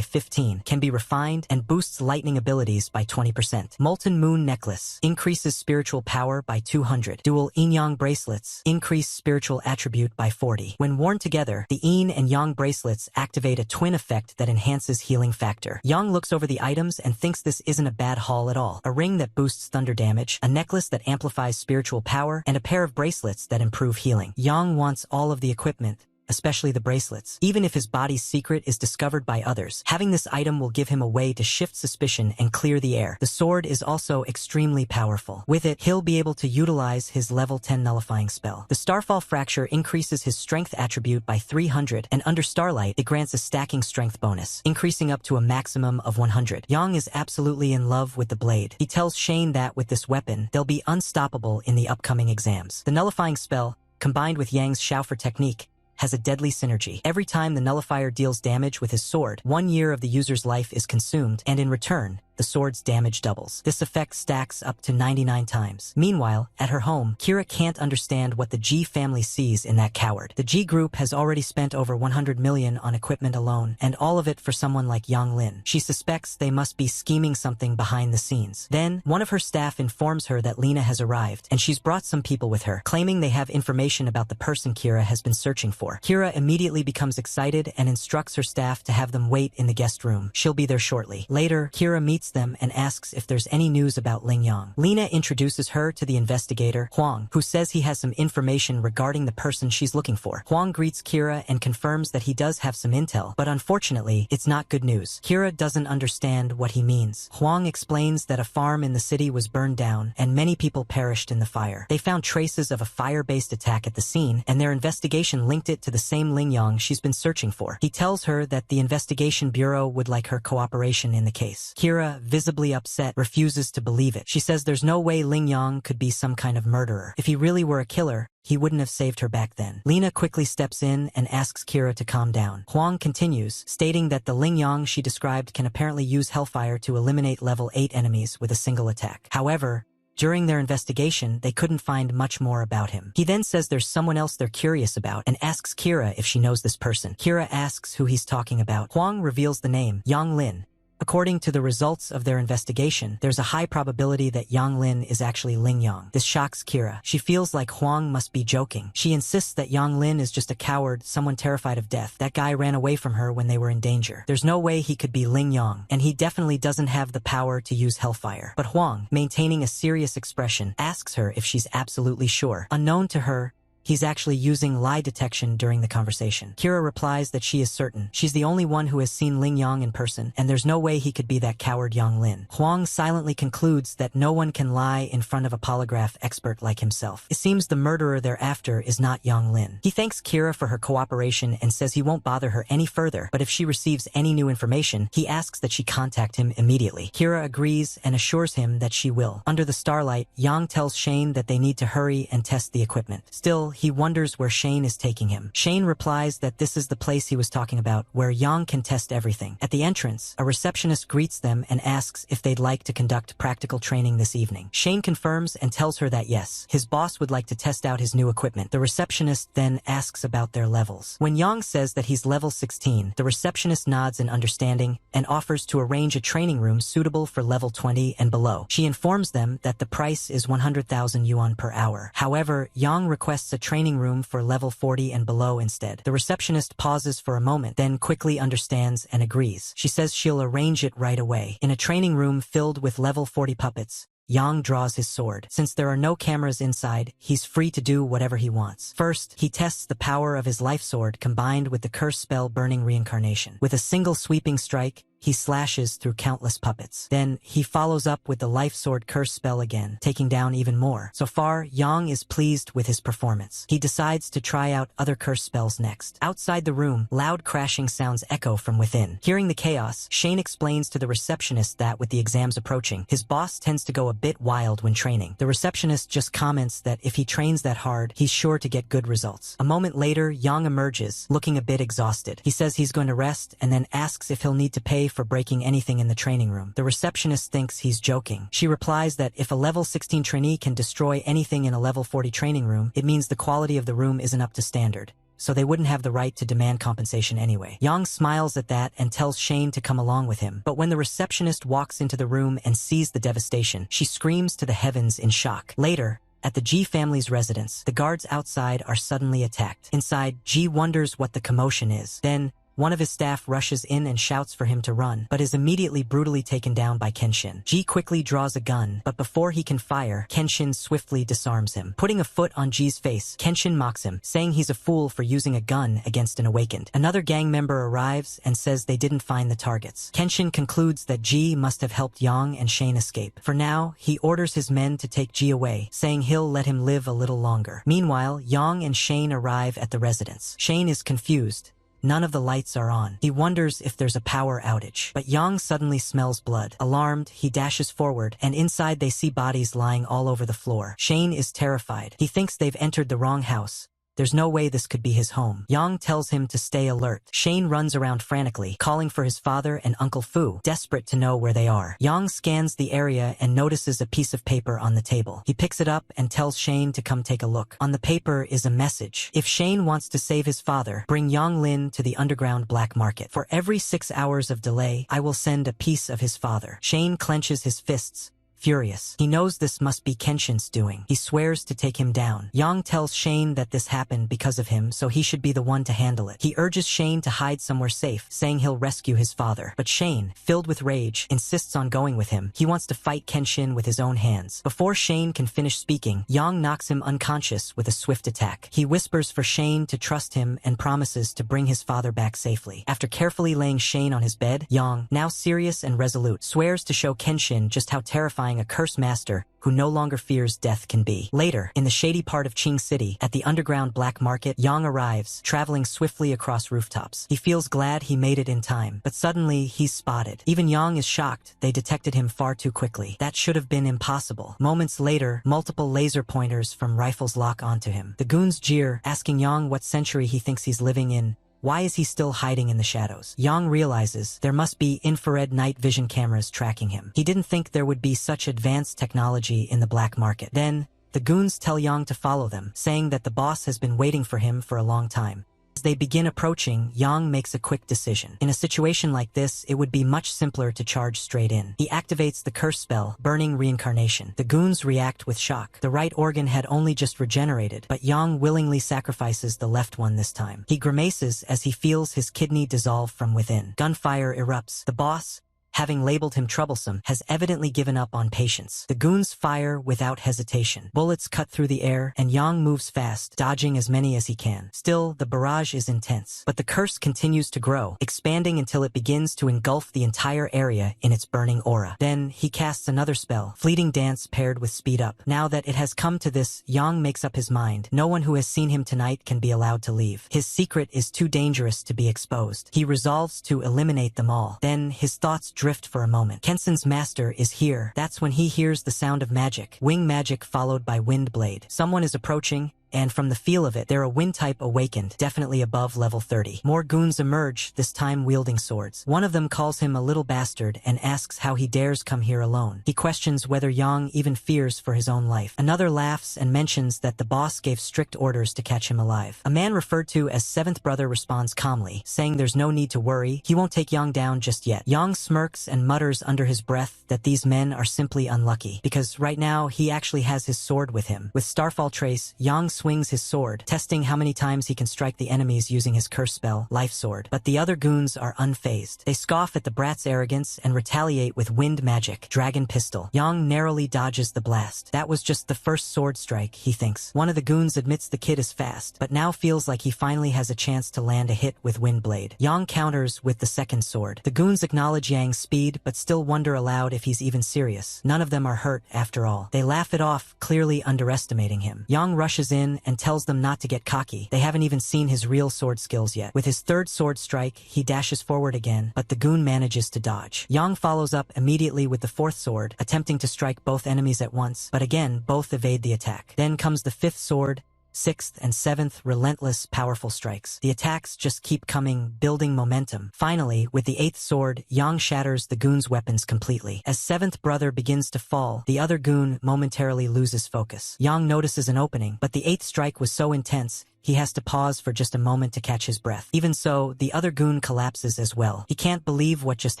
15, can be refined, and boosts lightning abilities by 20%. Molten Moon Necklace increases spiritual power by 200. Dual Yin Yang Bracelets increase spiritual attribute by 40. When worn together, the Yin and Yang bracelets activate a twin effect that enhances healing factor. Yang looks over the items and thinks this isn't a bad haul at all. A ring that boosts thunder damage, a necklace that amplifies spiritual power, and a pair of bracelets that improve healing. Yang wants all of the equipment, especially the bracelets. Even if his body's secret is discovered by others, having this item will give him a way to shift suspicion and clear the air. The sword is also extremely powerful. With it, he'll be able to utilize his level 10 nullifying spell. The Starfall Fracture increases his strength attribute by 300, and under Starlight, it grants a stacking strength bonus, increasing up to a maximum of 100. Yang is absolutely in love with the blade. He tells Shane that with this weapon, they'll be unstoppable in the upcoming exams. The nullifying spell, combined with Yang's Shaofer technique, has a deadly synergy. Every time the nullifier deals damage with his sword, 1 year of the user's life is consumed, and in return, the sword's damage doubles. This effect stacks up to 99 times. Meanwhile, at her home, Kira can't understand what the G family sees in that coward. The G group has already spent over 100 million on equipment alone, and all of it for someone like Yang Lin. She suspects they must be scheming something behind the scenes. Then, one of her staff informs her that Lena has arrived, and she's brought some people with her, claiming they have information about the person Kira has been searching for. Kira immediately becomes excited and instructs her staff to have them wait in the guest room. She'll be there shortly. Later, Kira meets them and asks if there's any news about Ling Yang. Lena introduces her to the investigator, Huang, who says he has some information regarding the person she's looking for. Huang greets Kira and confirms that he does have some intel, but unfortunately, it's not good news. Kira doesn't understand what he means. Huang explains that a farm in the city was burned down and many people perished in the fire. They found traces of a fire-based attack at the scene, and their investigation linked it to the same Ling Yang she's been searching for. He tells her that the investigation bureau would like her cooperation in the case. Kira, visibly upset, refuses to believe it. She says there's no way Ling Yang could be some kind of murderer. If he really were a killer, he wouldn't have saved her back then. Lena quickly steps in and asks Kira to calm down. Huang continues, stating that the Ling Yang she described can apparently use Hellfire to eliminate level 8 enemies with a single attack. However, during their investigation, they couldn't find much more about him. He then says there's someone else they're curious about and asks Kira if she knows this person. Kira asks who he's talking about. Huang reveals the name, Yang Lin. According to the results of their investigation, there's a high probability that Yang Lin is actually Ling Yang. This shocks Kira. She feels like Huang must be joking. She insists that Yang Lin is just a coward, someone terrified of death. That guy ran away from her when they were in danger. There's no way he could be Ling Yang, and he definitely doesn't have the power to use hellfire. But Huang, maintaining a serious expression, asks her if she's absolutely sure. Unknown to her, he's actually using lie detection during the conversation. Kira replies that she is certain. She's the only one who has seen Ling Yang in person, and there's no way he could be that coward Yang Lin. Huang silently concludes that no one can lie in front of a polygraph expert like himself. It seems the murderer they're after is not Yang Lin. He thanks Kira for her cooperation and says he won't bother her any further, but if she receives any new information, he asks that she contact him immediately. Kira agrees and assures him that she will. Under the starlight, Yang tells Shane that they need to hurry and test the equipment. Still, he wonders where Shane is taking him. Shane replies that this is the place he was talking about, where Yang can test everything. At the entrance, a receptionist greets them and asks if they'd like to conduct practical training this evening. Shane confirms and tells her that yes, his boss would like to test out his new equipment. The receptionist then asks about their levels. When Yang says that he's level 16, the receptionist nods in understanding and offers to arrange a training room suitable for level 20 and below. She informs them that the price is 100,000 yuan per hour. However, Yang requests a training room for level 40 and below instead. The receptionist pauses for a moment, then quickly understands and agrees. She says she'll arrange it right away. In a training room filled with level 40 puppets, Yang draws his sword. Since there are no cameras inside, he's free to do whatever he wants. First, he tests the power of his life sword combined with the curse spell Burning Reincarnation. With a single sweeping strike, he slashes through countless puppets. Then, he follows up with the life sword curse spell again, taking down even more. So far, Yang is pleased with his performance. He decides to try out other curse spells next. Outside the room, loud crashing sounds echo from within. Hearing the chaos, Shane explains to the receptionist that with the exams approaching, his boss tends to go a bit wild when training. The receptionist just comments that if he trains that hard, he's sure to get good results. A moment later, Yang emerges, looking a bit exhausted. He says he's going to rest and then asks if he'll need to pay for breaking anything in the training room. The receptionist thinks he's joking. She replies that if a level 16 trainee can destroy anything in a level 40 training room, it means the quality of the room isn't up to standard, so they wouldn't have the right to demand compensation anyway. Yang smiles at that and tells Shane to come along with him. But when the receptionist walks into the room and sees the devastation, she screams to the heavens in shock. Later, at the G family's residence, the guards outside are suddenly attacked. Inside, G wonders what the commotion is. Then, one of his staff rushes in and shouts for him to run, but is immediately brutally taken down by Kenshin. Ji quickly draws a gun, but before he can fire, Kenshin swiftly disarms him. Putting a foot on Ji's face, Kenshin mocks him, saying he's a fool for using a gun against an awakened. Another gang member arrives and says they didn't find the targets. Kenshin concludes that Ji must have helped Yang and Shane escape. For now, he orders his men to take Ji away, saying he'll let him live a little longer. Meanwhile, Yang and Shane arrive at the residence. Shane is confused. None of the lights are on. He wonders if there's a power outage. But Yang suddenly smells blood. Alarmed, he dashes forward, and inside they see bodies lying all over the floor. Shane is terrified. He thinks they've entered the wrong house. There's no way this could be his home. Yang tells him to stay alert. Shane runs around frantically, calling for his father and Uncle Fu, desperate to know where they are. Yang scans the area and notices a piece of paper on the table. He picks it up and tells Shane to come take a look. On the paper is a message. If Shane wants to save his father, bring Yang Lin to the underground black market. For every 6 hours of delay, I will send a piece of his father. Shane clenches his fists, furious. He knows this must be Kenshin's doing. He swears to take him down. Yang tells Shane that this happened because of him, so he should be the one to handle it. He urges Shane to hide somewhere safe, saying he'll rescue his father. But Shane, filled with rage, insists on going with him. He wants to fight Kenshin with his own hands. Before Shane can finish speaking, Yang knocks him unconscious with a swift attack. He whispers for Shane to trust him and promises to bring his father back safely. After carefully laying Shane on his bed, Yang, now serious and resolute, swears to show Kenshin just how terrifying a curse master who no longer fears death can be. Later, in the shady part of Qing City, at the underground black market, Yang arrives, traveling swiftly across rooftops. He feels glad he made it in time, but suddenly he's spotted. Even Yang is shocked. They detected him far too quickly. That should have been impossible. Moments later, multiple laser pointers from rifles lock onto him. The goons jeer, asking Yang what century he thinks he's living in, Why is he still hiding in the shadows? Yang realizes there must be infrared night vision cameras tracking him. He didn't think there would be such advanced technology in the black market. Then, the goons tell Yang to follow them, saying that the boss has been waiting for him for a long time. As they begin approaching, Yang makes a quick decision. In a situation like this, it would be much simpler to charge straight in. He activates the curse spell, Burning Reincarnation. The goons react with shock. The right organ had only just regenerated, but Yang willingly sacrifices the left one this time. He grimaces as he feels his kidney dissolve from within. Gunfire erupts. The boss, having labeled him troublesome, has evidently given up on patience. The goons fire without hesitation. Bullets cut through the air, and Yang moves fast, dodging as many as he can. Still, the barrage is intense. But the curse continues to grow, expanding until it begins to engulf the entire area in its burning aura. Then, he casts another spell, Fleeting Dance paired with Speed Up. Now that it has come to this, Yang makes up his mind. No one who has seen him tonight can be allowed to leave. His secret is too dangerous to be exposed. He resolves to eliminate them all. Then, his thoughts drift for a moment. Kenson's master is here. That's when he hears the sound of magic. Wing magic followed by wind blade. Someone is approaching, and from the feel of it, they're a wind type awakened, definitely above level 30. More goons emerge, this time wielding swords. One of them calls him a little bastard and asks how he dares come here alone. He questions whether Yang even fears for his own life. Another laughs and mentions that the boss gave strict orders to catch him alive. A man referred to as Seventh Brother responds calmly, saying there's no need to worry, he won't take Yang down just yet. Yang smirks and mutters under his breath that these men are simply unlucky, because right now he actually has his sword with him. With Starfall Trace, Yang swings his sword, testing how many times he can strike the enemies using his curse spell, Life Sword. But the other goons are unfazed. They scoff at the brat's arrogance and retaliate with wind magic, Dragon Pistol. Yang narrowly dodges the blast. That was just the first sword strike, he thinks. One of the goons admits the kid is fast, but now feels like he finally has a chance to land a hit with Wind Blade. Yang counters with the second sword. The goons acknowledge Yang's speed, but still wonder aloud if he's even serious. None of them are hurt, after all. They laugh it off, clearly underestimating him. Yang rushes in and tells them not to get cocky. They haven't even seen his real sword skills yet. With his third sword strike, he dashes forward again, but the goon manages to dodge. Yang follows up immediately with the fourth sword, attempting to strike both enemies at once, but again, both evade the attack. Then comes the fifth sword, sixth and seventh relentless, powerful strikes. The attacks just keep coming, building momentum. Finally, with the eighth sword, Yang shatters the goon's weapons completely. As Seventh Brother begins to fall, the other goon momentarily loses focus. Yang notices an opening, but the eighth strike was so intense, he has to pause for just a moment to catch his breath. Even so, the other goon collapses as well. He can't believe what just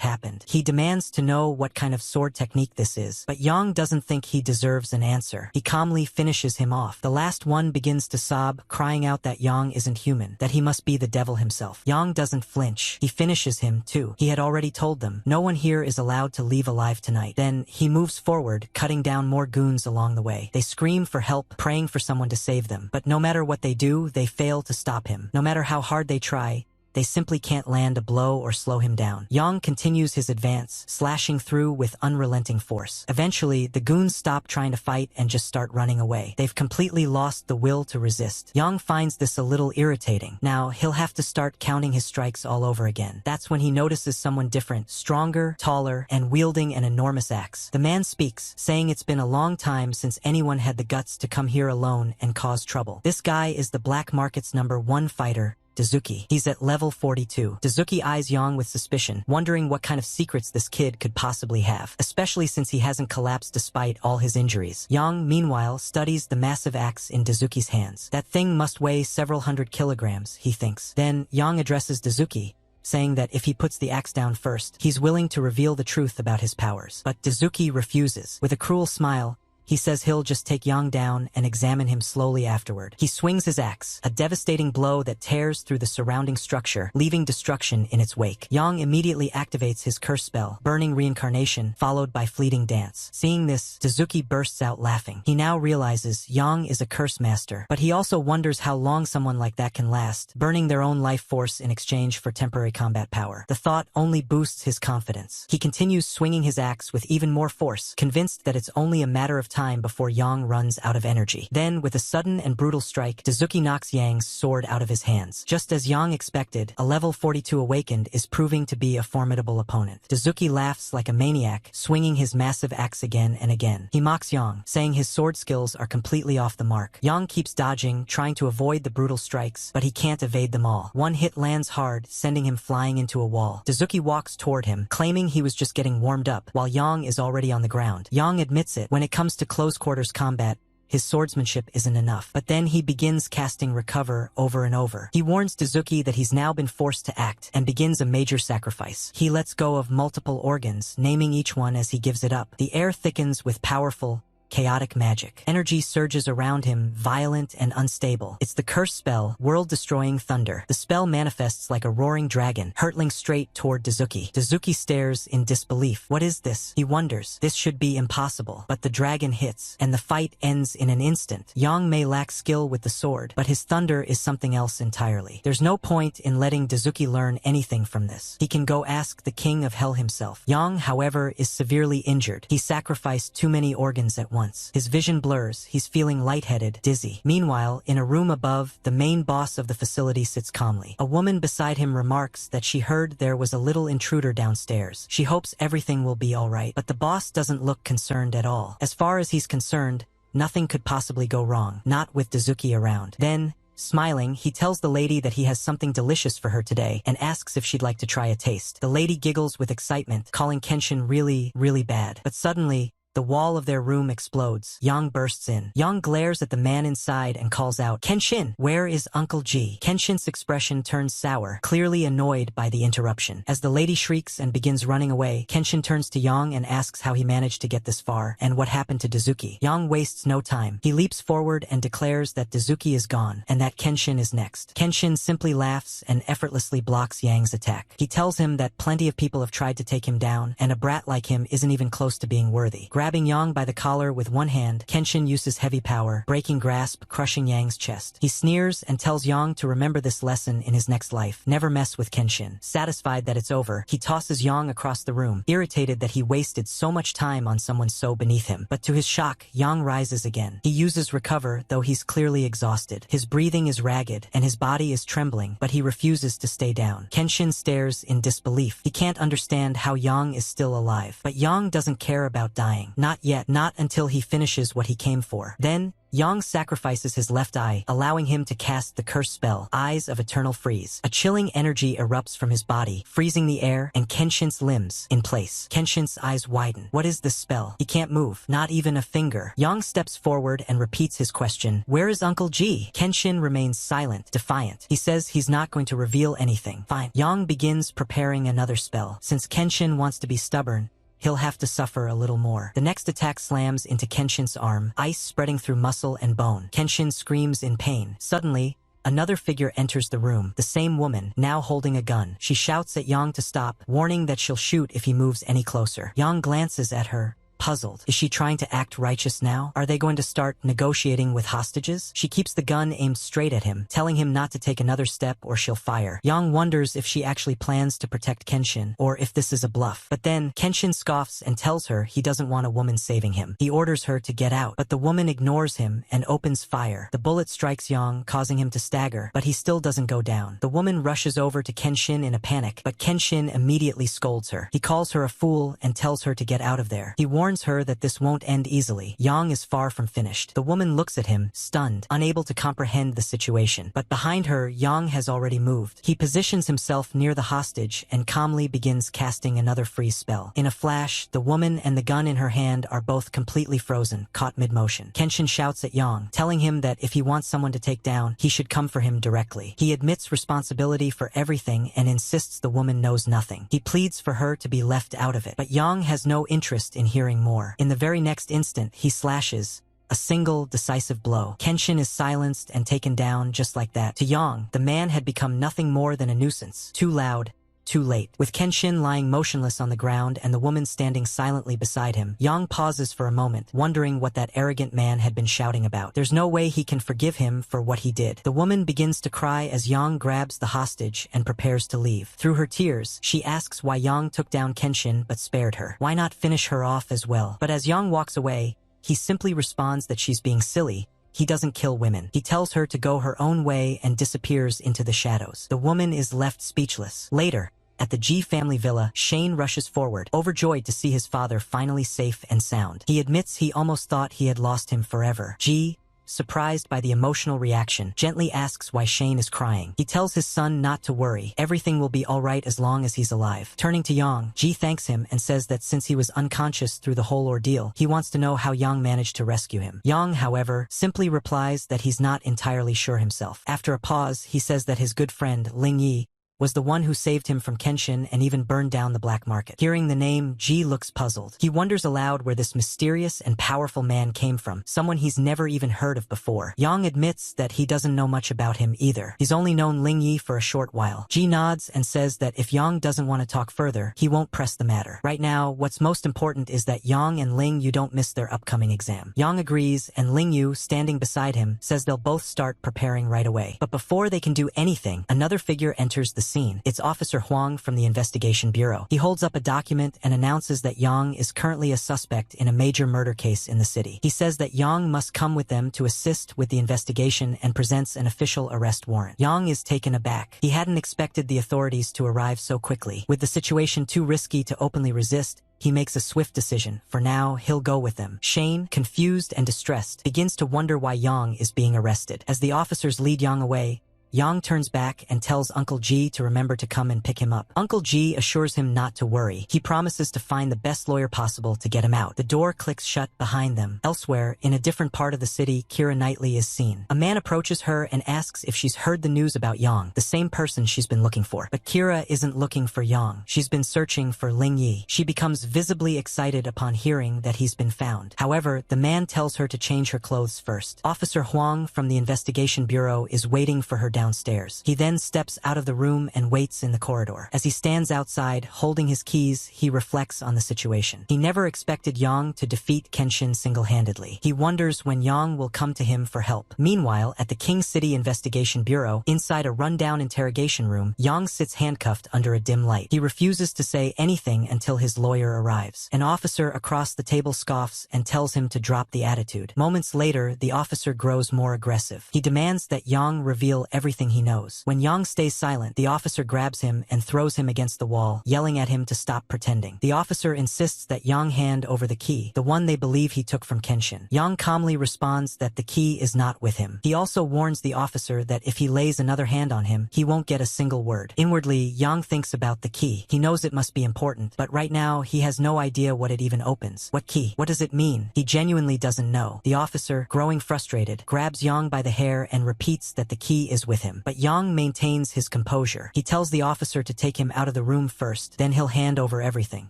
happened. He demands to know what kind of sword technique this is, but Yang doesn't think he deserves an answer. He calmly finishes him off. The last one begins to sob, crying out that Yang isn't human, that he must be the devil himself. Yang doesn't flinch. He finishes him too. He had already told them, no one here is allowed to leave alive tonight. Then, he moves forward, cutting down more goons along the way. They scream for help, praying for someone to save them. But no matter what they do, they fail to stop him. No matter how hard they try, they simply can't land a blow or slow him down. Yang continues his advance, slashing through with unrelenting force. Eventually, the goons stop trying to fight and just start running away. They've completely lost the will to resist. Yang finds this a little irritating. Now, he'll have to start counting his strikes all over again. That's when he notices someone different, stronger, taller, and wielding an enormous axe. The man speaks, saying it's been a long time since anyone had the guts to come here alone and cause trouble. This guy is the black market's #1 fighter, Dazuki. He's at level 42. Dazuki eyes Yang with suspicion, wondering what kind of secrets this kid could possibly have, especially since he hasn't collapsed despite all his injuries. Yang, meanwhile, studies the massive axe in Dazuki's hands. That thing must weigh several hundred kilograms, he thinks. Then, Yang addresses Dazuki, saying that if he puts the axe down first, he's willing to reveal the truth about his powers. But Dazuki refuses. With a cruel smile, he says he'll just take Yang down and examine him slowly afterward. He swings his axe, a devastating blow that tears through the surrounding structure, leaving destruction in its wake. Yang immediately activates his curse spell, Burning Reincarnation, followed by Fleeting Dance. Seeing this, Dazuki bursts out laughing. He now realizes Yang is a curse master, but he also wonders how long someone like that can last, burning their own life force in exchange for temporary combat power. The thought only boosts his confidence. He continues swinging his axe with even more force, convinced that it's only a matter of time time before Yang runs out of energy. Then, with a sudden and brutal strike, Dazuki knocks Yang's sword out of his hands. Just as Yang expected, a level 42 awakened is proving to be a formidable opponent. Dazuki laughs like a maniac, swinging his massive axe again and again. He mocks Yang, saying his sword skills are completely off the mark. Yang keeps dodging, trying to avoid the brutal strikes, but he can't evade them all. One hit lands hard, sending him flying into a wall. Dazuki walks toward him, claiming he was just getting warmed up, while Yang is already on the ground. Yang admits it. When it comes to close-quarters combat, his swordsmanship isn't enough. But then he begins casting Recover over and over. He warns Dazuki that he's now been forced to act, and begins a major sacrifice. He lets go of multiple organs, naming each one as he gives it up. The air thickens with powerful, chaotic magic. Energy surges around him, violent and unstable. It's the cursed spell, world-destroying thunder. The spell manifests like a roaring dragon, hurtling straight toward Dazuki. Dazuki stares in disbelief. What is this? He wonders. This should be impossible. But the dragon hits, and the fight ends in an instant. Yang may lack skill with the sword, but his thunder is something else entirely. There's no point in letting Dazuki learn anything from this. He can go ask the king of hell himself. Yang, however, is severely injured. He sacrificed too many organs at once. His vision blurs, he's feeling lightheaded, dizzy. Meanwhile, in a room above, the main boss of the facility sits calmly. A woman beside him remarks that she heard there was a little intruder downstairs. She hopes everything will be alright, but the boss doesn't look concerned at all. As far as he's concerned, nothing could possibly go wrong, not with Dazuki around. Then, smiling, he tells the lady that he has something delicious for her today and asks if she'd like to try a taste. The lady giggles with excitement, calling Kenshin really, really bad. But suddenly, the wall of their room explodes. Yang bursts in. Yang glares at the man inside and calls out, "Kenshin, where is Uncle G?" Kenshin's expression turns sour, clearly annoyed by the interruption. As the lady shrieks and begins running away, Kenshin turns to Yang and asks how he managed to get this far and what happened to Dazuki. Yang wastes no time. He leaps forward and declares that Dazuki is gone and that Kenshin is next. Kenshin simply laughs and effortlessly blocks Yang's attack. He tells him that plenty of people have tried to take him down and a brat like him isn't even close to being worthy. Grabbing Yang by the collar with one hand, Kenshin uses heavy power, breaking grasp, crushing Yang's chest. He sneers and tells Yang to remember this lesson in his next life. Never mess with Kenshin. Satisfied that it's over, he tosses Yang across the room, irritated that he wasted so much time on someone so beneath him. But to his shock, Yang rises again. He uses Recover, though he's clearly exhausted. His breathing is ragged, and his body is trembling, but he refuses to stay down. Kenshin stares in disbelief. He can't understand how Yang is still alive. But Yang doesn't care about dying. Not yet, not until he finishes what he came for. Then, Yang sacrifices his left eye, allowing him to cast the cursed spell, Eyes of Eternal Freeze. A chilling energy erupts from his body, freezing the air and Kenshin's limbs in place. Kenshin's eyes widen. What is this spell? He can't move, not even a finger. Yang steps forward and repeats his question, "Where is Uncle G?" Kenshin remains silent, defiant. He says he's not going to reveal anything. Fine. Yang begins preparing another spell. Since Kenshin wants to be stubborn, he'll have to suffer a little more. The next attack slams into Kenshin's arm, ice spreading through muscle and bone. Kenshin screams in pain. Suddenly, another figure enters the room, the same woman, now holding a gun. She shouts at Yang to stop, warning that she'll shoot if he moves any closer. Yang glances at her, puzzled. Is she trying to act righteous now? Are they going to start negotiating with hostages? She keeps the gun aimed straight at him, telling him not to take another step or she'll fire. Yang wonders if she actually plans to protect Kenshin, or if this is a bluff. But then, Kenshin scoffs and tells her he doesn't want a woman saving him. He orders her to get out, but the woman ignores him and opens fire. The bullet strikes Yang, causing him to stagger, but he still doesn't go down. The woman rushes over to Kenshin in a panic, but Kenshin immediately scolds her. He calls her a fool and tells her to get out of there. He warns her that this won't end easily. Yang is far from finished. The woman looks at him, stunned, unable to comprehend the situation. But behind her, Yang has already moved. He positions himself near the hostage and calmly begins casting another freeze spell. In a flash, the woman and the gun in her hand are both completely frozen, caught mid-motion. Kenshin shouts at Yang, telling him that if he wants someone to take down, he should come for him directly. He admits responsibility for everything and insists the woman knows nothing. He pleads for her to be left out of it, but Yang has no interest in hearing more. In the very next instant, he slashes. A single, decisive blow. Kenshin is silenced and taken down just like that. To Yang, the man had become nothing more than a nuisance. Too loud, too late. With Kenshin lying motionless on the ground and the woman standing silently beside him, Yang pauses for a moment, wondering what that arrogant man had been shouting about. There's no way he can forgive him for what he did. The woman begins to cry as Yang grabs the hostage and prepares to leave. Through her tears, she asks why Yang took down Kenshin but spared her. Why not finish her off as well? But as Yang walks away, he simply responds that she's being silly. He doesn't kill women. He tells her to go her own way and disappears into the shadows. The woman is left speechless. Later, at the G family villa, Shane rushes forward, overjoyed to see his father finally safe and sound. He admits he almost thought he had lost him forever. G, surprised by the emotional reaction, gently asks why Shane is crying. He tells his son not to worry. Everything will be alright as long as he's alive. Turning to Yang, Ji thanks him and says that since he was unconscious through the whole ordeal, he wants to know how Yang managed to rescue him. Yang, however, simply replies that he's not entirely sure himself. After a pause, he says that his good friend, Ling Yi, was the one who saved him from Kenshin and even burned down the black market. Hearing the name, Ji looks puzzled. He wonders aloud where this mysterious and powerful man came from, someone he's never even heard of before. Yang admits that he doesn't know much about him either. He's only known Ling Yi for a short while. Ji nods and says that if Yang doesn't want to talk further, he won't press the matter. Right now, what's most important is that Yang and Ling Yu don't miss their upcoming exam. Yang agrees, and Ling Yu, standing beside him, says they'll both start preparing right away. But before they can do anything, another figure enters the scene. It's Officer Huang from the Investigation Bureau. He holds up a document and announces that Yang is currently a suspect in a major murder case in the city. He says that Yang must come with them to assist with the investigation and presents an official arrest warrant. Yang is taken aback. He hadn't expected the authorities to arrive so quickly. With the situation too risky to openly resist, he makes a swift decision. For now, he'll go with them. Shane, confused and distressed, begins to wonder why Yang is being arrested. As the officers lead Yang away, Yang turns back and tells Uncle G to remember to come and pick him up. Uncle G assures him not to worry. He promises to find the best lawyer possible to get him out. The door clicks shut behind them. Elsewhere, in a different part of the city, Keira Knightley is seen. A man approaches her and asks if she's heard the news about Yang, the same person she's been looking for. But Keira isn't looking for Yang. She's been searching for Ling Yi. She becomes visibly excited upon hearing that he's been found. However, the man tells her to change her clothes first. Officer Huang from the Investigation Bureau is waiting for her downstairs. He then steps out of the room and waits in the corridor. As he stands outside, holding his keys, he reflects on the situation. He never expected Yang to defeat Kenshin single-handedly. He wonders when Yang will come to him for help. Meanwhile, at the King City Investigation Bureau, inside a rundown interrogation room, Yang sits handcuffed under a dim light. He refuses to say anything until his lawyer arrives. An officer across the table scoffs and tells him to drop the attitude. Moments later, the officer grows more aggressive. He demands that Yang reveal everything he knows. When Yang stays silent, the officer grabs him and throws him against the wall, yelling at him to stop pretending. The officer insists that Yang hand over the key, the one they believe he took from Kenshin. Yang calmly responds that the key is not with him. He also warns the officer that if he lays another hand on him, he won't get a single word. Inwardly, Yang thinks about the key. He knows it must be important, but right now, he has no idea what it even opens. What key? What does it mean? He genuinely doesn't know. The officer, growing frustrated, grabs Yang by the hair and repeats that the key is with him. But Yang maintains his composure. He tells the officer to take him out of the room first, then he'll hand over everything.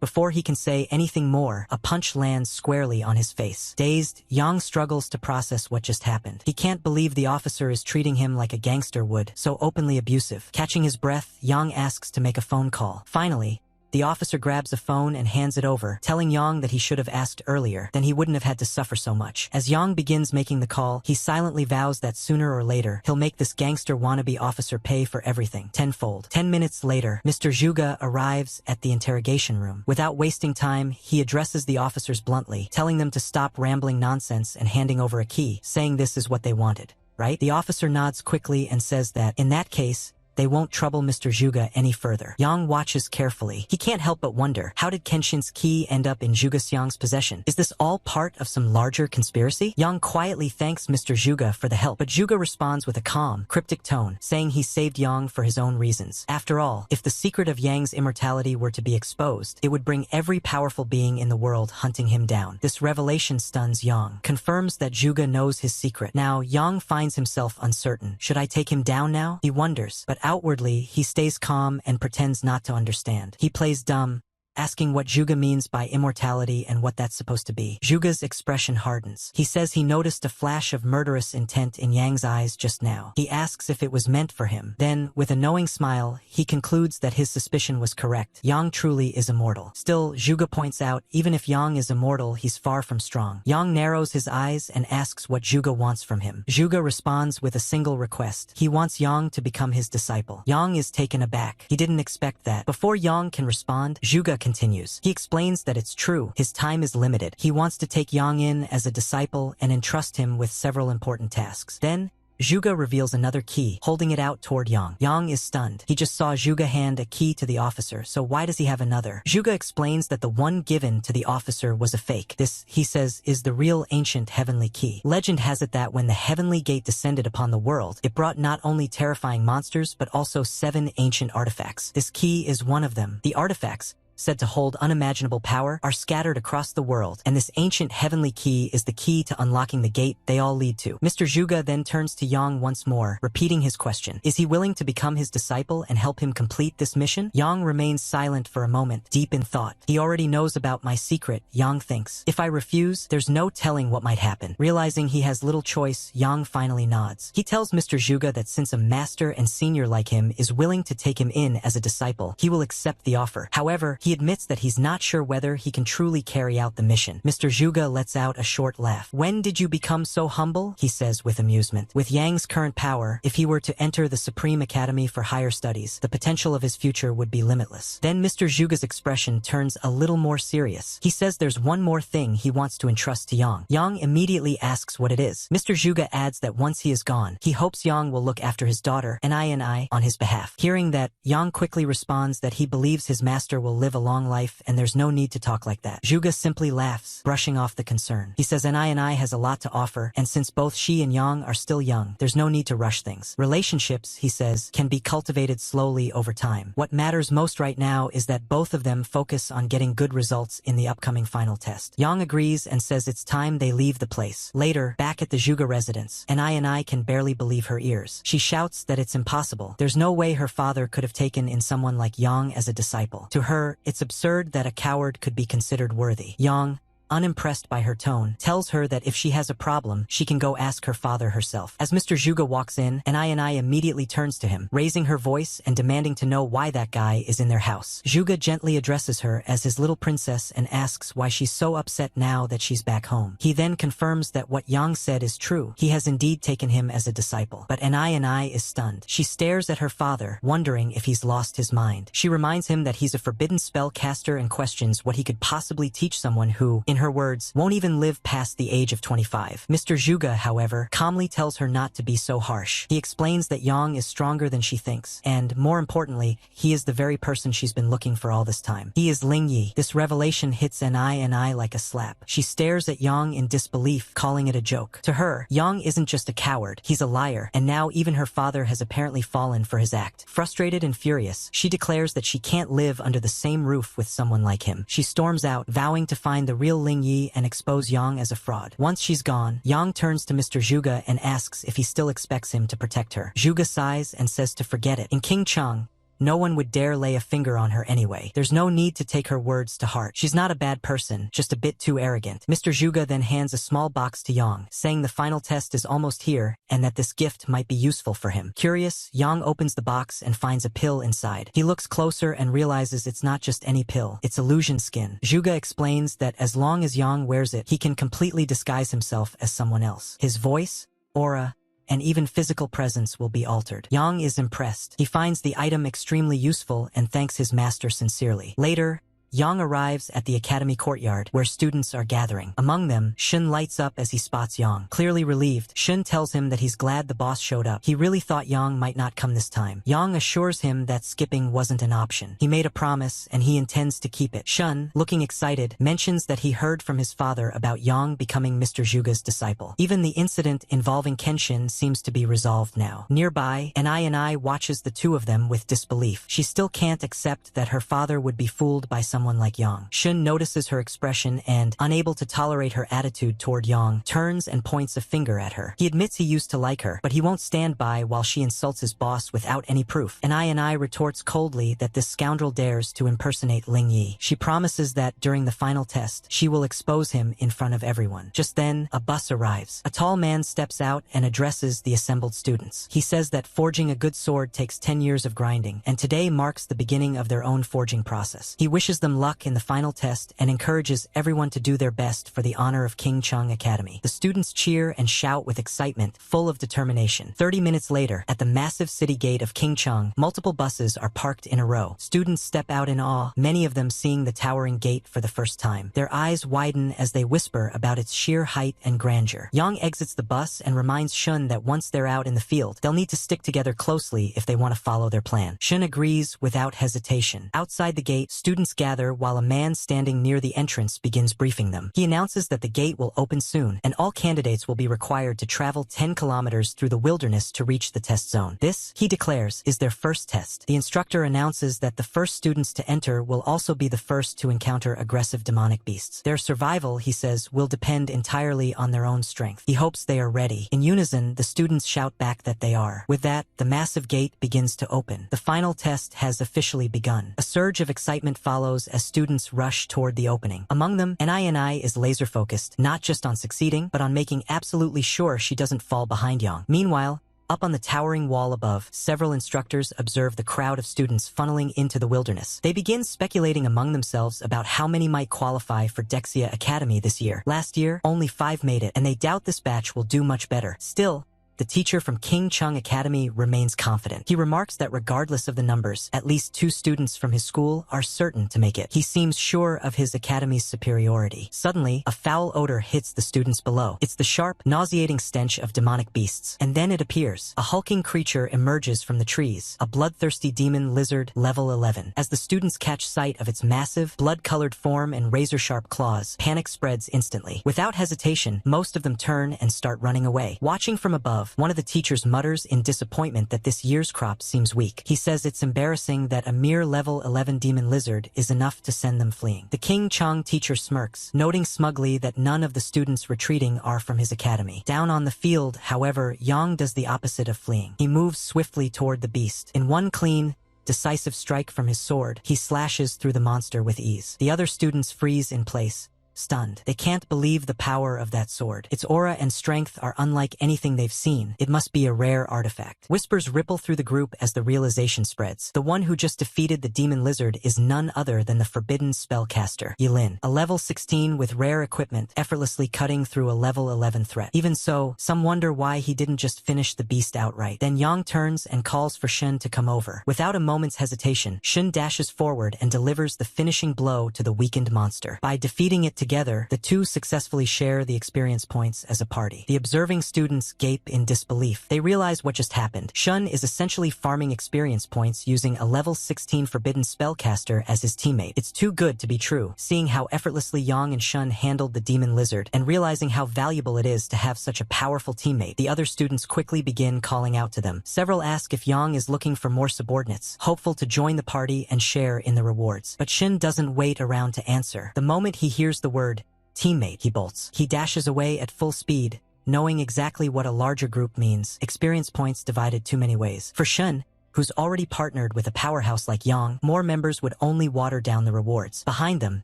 Before he can say anything more, a punch lands squarely on his face. Dazed, Yang struggles to process what just happened. He can't believe the officer is treating him like a gangster would, so openly abusive. Catching his breath, Yang asks to make a phone call. Finally, the officer grabs a phone and hands it over, telling Yang that he should have asked earlier, then he wouldn't have had to suffer so much. As Yang begins making the call, he silently vows that sooner or later, he'll make this gangster wannabe officer pay for everything, tenfold. 10 minutes later, Mr. Zhuge arrives at the interrogation room. Without wasting time, he addresses the officers bluntly, telling them to stop rambling nonsense and handing over a key, saying this is what they wanted, right? The officer nods quickly and says that, in that case, they won't trouble Mr. Zhuge any further. Yang watches carefully. He can't help but wonder, how did Kenshin's key end up in Zhuge Xiang's possession? Is this all part of some larger conspiracy? Yang quietly thanks Mr. Zhuge for the help, but Zhuge responds with a calm, cryptic tone, saying he saved Yang for his own reasons. After all, if the secret of Yang's immortality were to be exposed, it would bring every powerful being in the world hunting him down. This revelation stuns Yang, confirms that Zhuge knows his secret. Now, Yang finds himself uncertain. Should I take him down now? He wonders, but outwardly, he stays calm and pretends not to understand. He plays dumb, asking what Zhuge means by immortality and what that's supposed to be. Zhuge's expression hardens. He says he noticed a flash of murderous intent in Yang's eyes just now. He asks if it was meant for him. Then, with a knowing smile, he concludes that his suspicion was correct. Yang truly is immortal. Still, Zhuge points out, even if Yang is immortal, he's far from strong. Yang narrows his eyes and asks what Zhuge wants from him. Zhuge responds with a single request. He wants Yang to become his disciple. Yang is taken aback. He didn't expect that. Before Yang can respond, Zhuge continues. He explains that it's true, his time is limited. He wants to take Yang in as a disciple and entrust him with several important tasks. Then, Zhuge reveals another key, holding it out toward Yang. Yang is stunned. He just saw Zhuge hand a key to the officer, so why does he have another? Zhuge explains that the one given to the officer was a fake. This, he says, is the real ancient heavenly key. Legend has it that when the heavenly gate descended upon the world, it brought not only terrifying monsters, but also 7 ancient artifacts. This key is one of them. The artifacts, said to hold unimaginable power, are scattered across the world, and this ancient heavenly key is the key to unlocking the gate they all lead to. Mr. Zhuge then turns to Yang once more, repeating his question. Is he willing to become his disciple and help him complete this mission? Yang remains silent for a moment, deep in thought. He already knows about my secret, Yang thinks. If I refuse, there's no telling what might happen. Realizing he has little choice, Yang finally nods. He tells Mr. Zhuge that since a master and senior like him is willing to take him in as a disciple, he will accept the offer. However, he admits that he's not sure whether he can truly carry out the mission. Mr. Zhuge lets out a short laugh. When did you become so humble? He says with amusement. With Yang's current power, if he were to enter the Supreme Academy for higher studies, the potential of his future would be limitless. Then Mr. Zhuge's expression turns a little more serious. He says there's one more thing he wants to entrust to Yang. Yang immediately asks what it is. Mr. Zhuge adds that once he is gone, he hopes Yang will look after his daughter, Ani on his behalf. Hearing that, Yang quickly responds that he believes his master will live a long life and there's no need to talk like that. Zhuge simply laughs, brushing off the concern. He says Ani has a lot to offer, and since both she and Yang are still young, there's no need to rush things. Relationships, he says, can be cultivated slowly over time. What matters most right now is that both of them focus on getting good results in the upcoming final test. Yang agrees and says it's time they leave the place. Later, back at the Zhuge residence, Ani can barely believe her ears. She shouts that it's impossible. There's no way her father could have taken in someone like Yang as a disciple. To her, it's absurd that a coward could be considered worthy. Yang, unimpressed by her tone, tells her that if she has a problem, she can go ask her father herself. As Mr. Zhuge walks in, Ani immediately turns to him, raising her voice and demanding to know why that guy is in their house. Zhuge gently addresses her as his little princess and asks why she's so upset now that she's back home. He then confirms that what Yang said is true. He has indeed taken him as a disciple. But Ani is stunned. She stares at her father, wondering if he's lost his mind. She reminds him that he's a forbidden spellcaster and questions what he could possibly teach someone who, in her words, won't even live past the age of 25. Mr. Zhuge, however, calmly tells her not to be so harsh. He explains that Yang is stronger than she thinks, and, more importantly, he is the very person she's been looking for all this time. He is Ling Yi. This revelation hits Ani like a slap. She stares at Yang in disbelief, calling it a joke. To her, Yang isn't just a coward, he's a liar, and now even her father has apparently fallen for his act. Frustrated and furious, she declares that she can't live under the same roof with someone like him. She storms out, vowing to find the real Ling Yi and expose Yang as a fraud. Once she's gone, Yang turns to Mr. Zhuge and asks if he still expects him to protect her. Zhuge sighs and says to forget it. In King Chang, no one would dare lay a finger on her anyway. There's no need to take her words to heart. She's not a bad person, just a bit too arrogant. Mr. Zhuge then hands a small box to Yang, saying the final test is almost here and that this gift might be useful for him. Curious, Yang opens the box and finds a pill inside. He looks closer and realizes it's not just any pill, it's illusion skin. Zhuge explains that as long as Yang wears it, he can completely disguise himself as someone else. His voice, aura, and even physical presence will be altered. Yang is impressed. He finds the item extremely useful and thanks his master sincerely. Later, Yang arrives at the academy courtyard where students are gathering. Among them, Shun lights up as he spots Yang. Clearly relieved, Shun tells him that he's glad the boss showed up. He really thought Yang might not come this time. Yang assures him that skipping wasn't an option. He made a promise and he intends to keep it. Shun, looking excited, mentions that he heard from his father about Yang becoming Mr. Zhuge's disciple. Even the incident involving Kenshin seems to be resolved now. Nearby, Ani watches the two of them with disbelief. She still can't accept that her father would be fooled by someone like Yang. Shun notices her expression and, unable to tolerate her attitude toward Yang, turns and points a finger at her. He admits he used to like her, but he won't stand by while she insults his boss without any proof. Ani retorts coldly that this scoundrel dares to impersonate Ling Yi. She promises that, during the final test, she will expose him in front of everyone. Just then, a bus arrives. A tall man steps out and addresses the assembled students. He says that forging a good sword takes 10 years of grinding, and today marks the beginning of their own forging process. He wishes them them luck in the final test and encourages everyone to do their best for the honor of King Chung Academy. The students cheer and shout with excitement, full of determination. 30 minutes later, at the massive city gate of King Chung, multiple buses are parked in a row. Students step out in awe, many of them seeing the towering gate for the first time. Their eyes widen as they whisper about its sheer height and grandeur. Yang exits the bus and reminds Shun that once they're out in the field, they'll need to stick together closely if they want to follow their plan. Shun agrees without hesitation. Outside the gate, students gather while a man standing near the entrance begins briefing them. He announces that the gate will open soon, and all candidates will be required to travel 10 kilometers through the wilderness to reach the test zone. This, he declares, is their first test. The instructor announces that the first students to enter will also be the first to encounter aggressive demonic beasts. Their survival, he says, will depend entirely on their own strength. He hopes they are ready. In unison, the students shout back that they are. With that, the massive gate begins to open. The final test has officially begun. A surge of excitement follows as students rush toward the opening. Among them, Ni is laser-focused, not just on succeeding, but on making absolutely sure she doesn't fall behind Yang. Meanwhile, up on the towering wall above, several instructors observe the crowd of students funneling into the wilderness. They begin speculating among themselves about how many might qualify for Dexia Academy this year. Last year, only 5 made it, and they doubt this batch will do much better. Still, the teacher from King Chung Academy remains confident. He remarks that regardless of the numbers, at least 2 students from his school are certain to make it. He seems sure of his academy's superiority. Suddenly, a foul odor hits the students below. It's the sharp, nauseating stench of demonic beasts. And then it appears. A hulking creature emerges from the trees, a bloodthirsty demon lizard level 11. As the students catch sight of its massive, blood-colored form and razor-sharp claws, panic spreads instantly. Without hesitation, most of them turn and start running away. Watching from above, one of the teachers mutters in disappointment that this year's crop seems weak. He says it's embarrassing that a mere level 11 demon lizard is enough to send them fleeing. The King Chung teacher smirks, noting smugly that none of the students retreating are from his academy. Down on the field, however, Yang does the opposite of fleeing. He moves swiftly toward the beast. In one clean, decisive strike from his sword, he slashes through the monster with ease. The other students freeze in place, stunned. They can't believe the power of that sword. Its aura and strength are unlike anything they've seen. It must be a rare artifact. Whispers ripple through the group as the realization spreads. The one who just defeated the demon lizard is none other than the forbidden spellcaster, Yilin, a level 16 with rare equipment, effortlessly cutting through a level 11 threat. Even so, some wonder why he didn't just finish the beast outright. Then Yang turns and calls for Shun to come over. Without a moment's hesitation, Shun dashes forward and delivers the finishing blow to the weakened monster. By defeating it together, the two successfully share the experience points as a party. The observing students gape in disbelief. They realize what just happened. Shun is essentially farming experience points using a level 16 forbidden spellcaster as his teammate. It's too good to be true. Seeing how effortlessly Yang and Shun handled the demon lizard, and realizing how valuable it is to have such a powerful teammate, the other students quickly begin calling out to them. Several ask if Yang is looking for more subordinates, hopeful to join the party and share in the rewards. But Shun doesn't wait around to answer. The moment he hears the word teammate, he bolts. He dashes away at full speed, knowing exactly what a larger group means. Experience points divided too many ways. For Shun, who's already partnered with a powerhouse like Yang, more members would only water down the rewards. Behind them,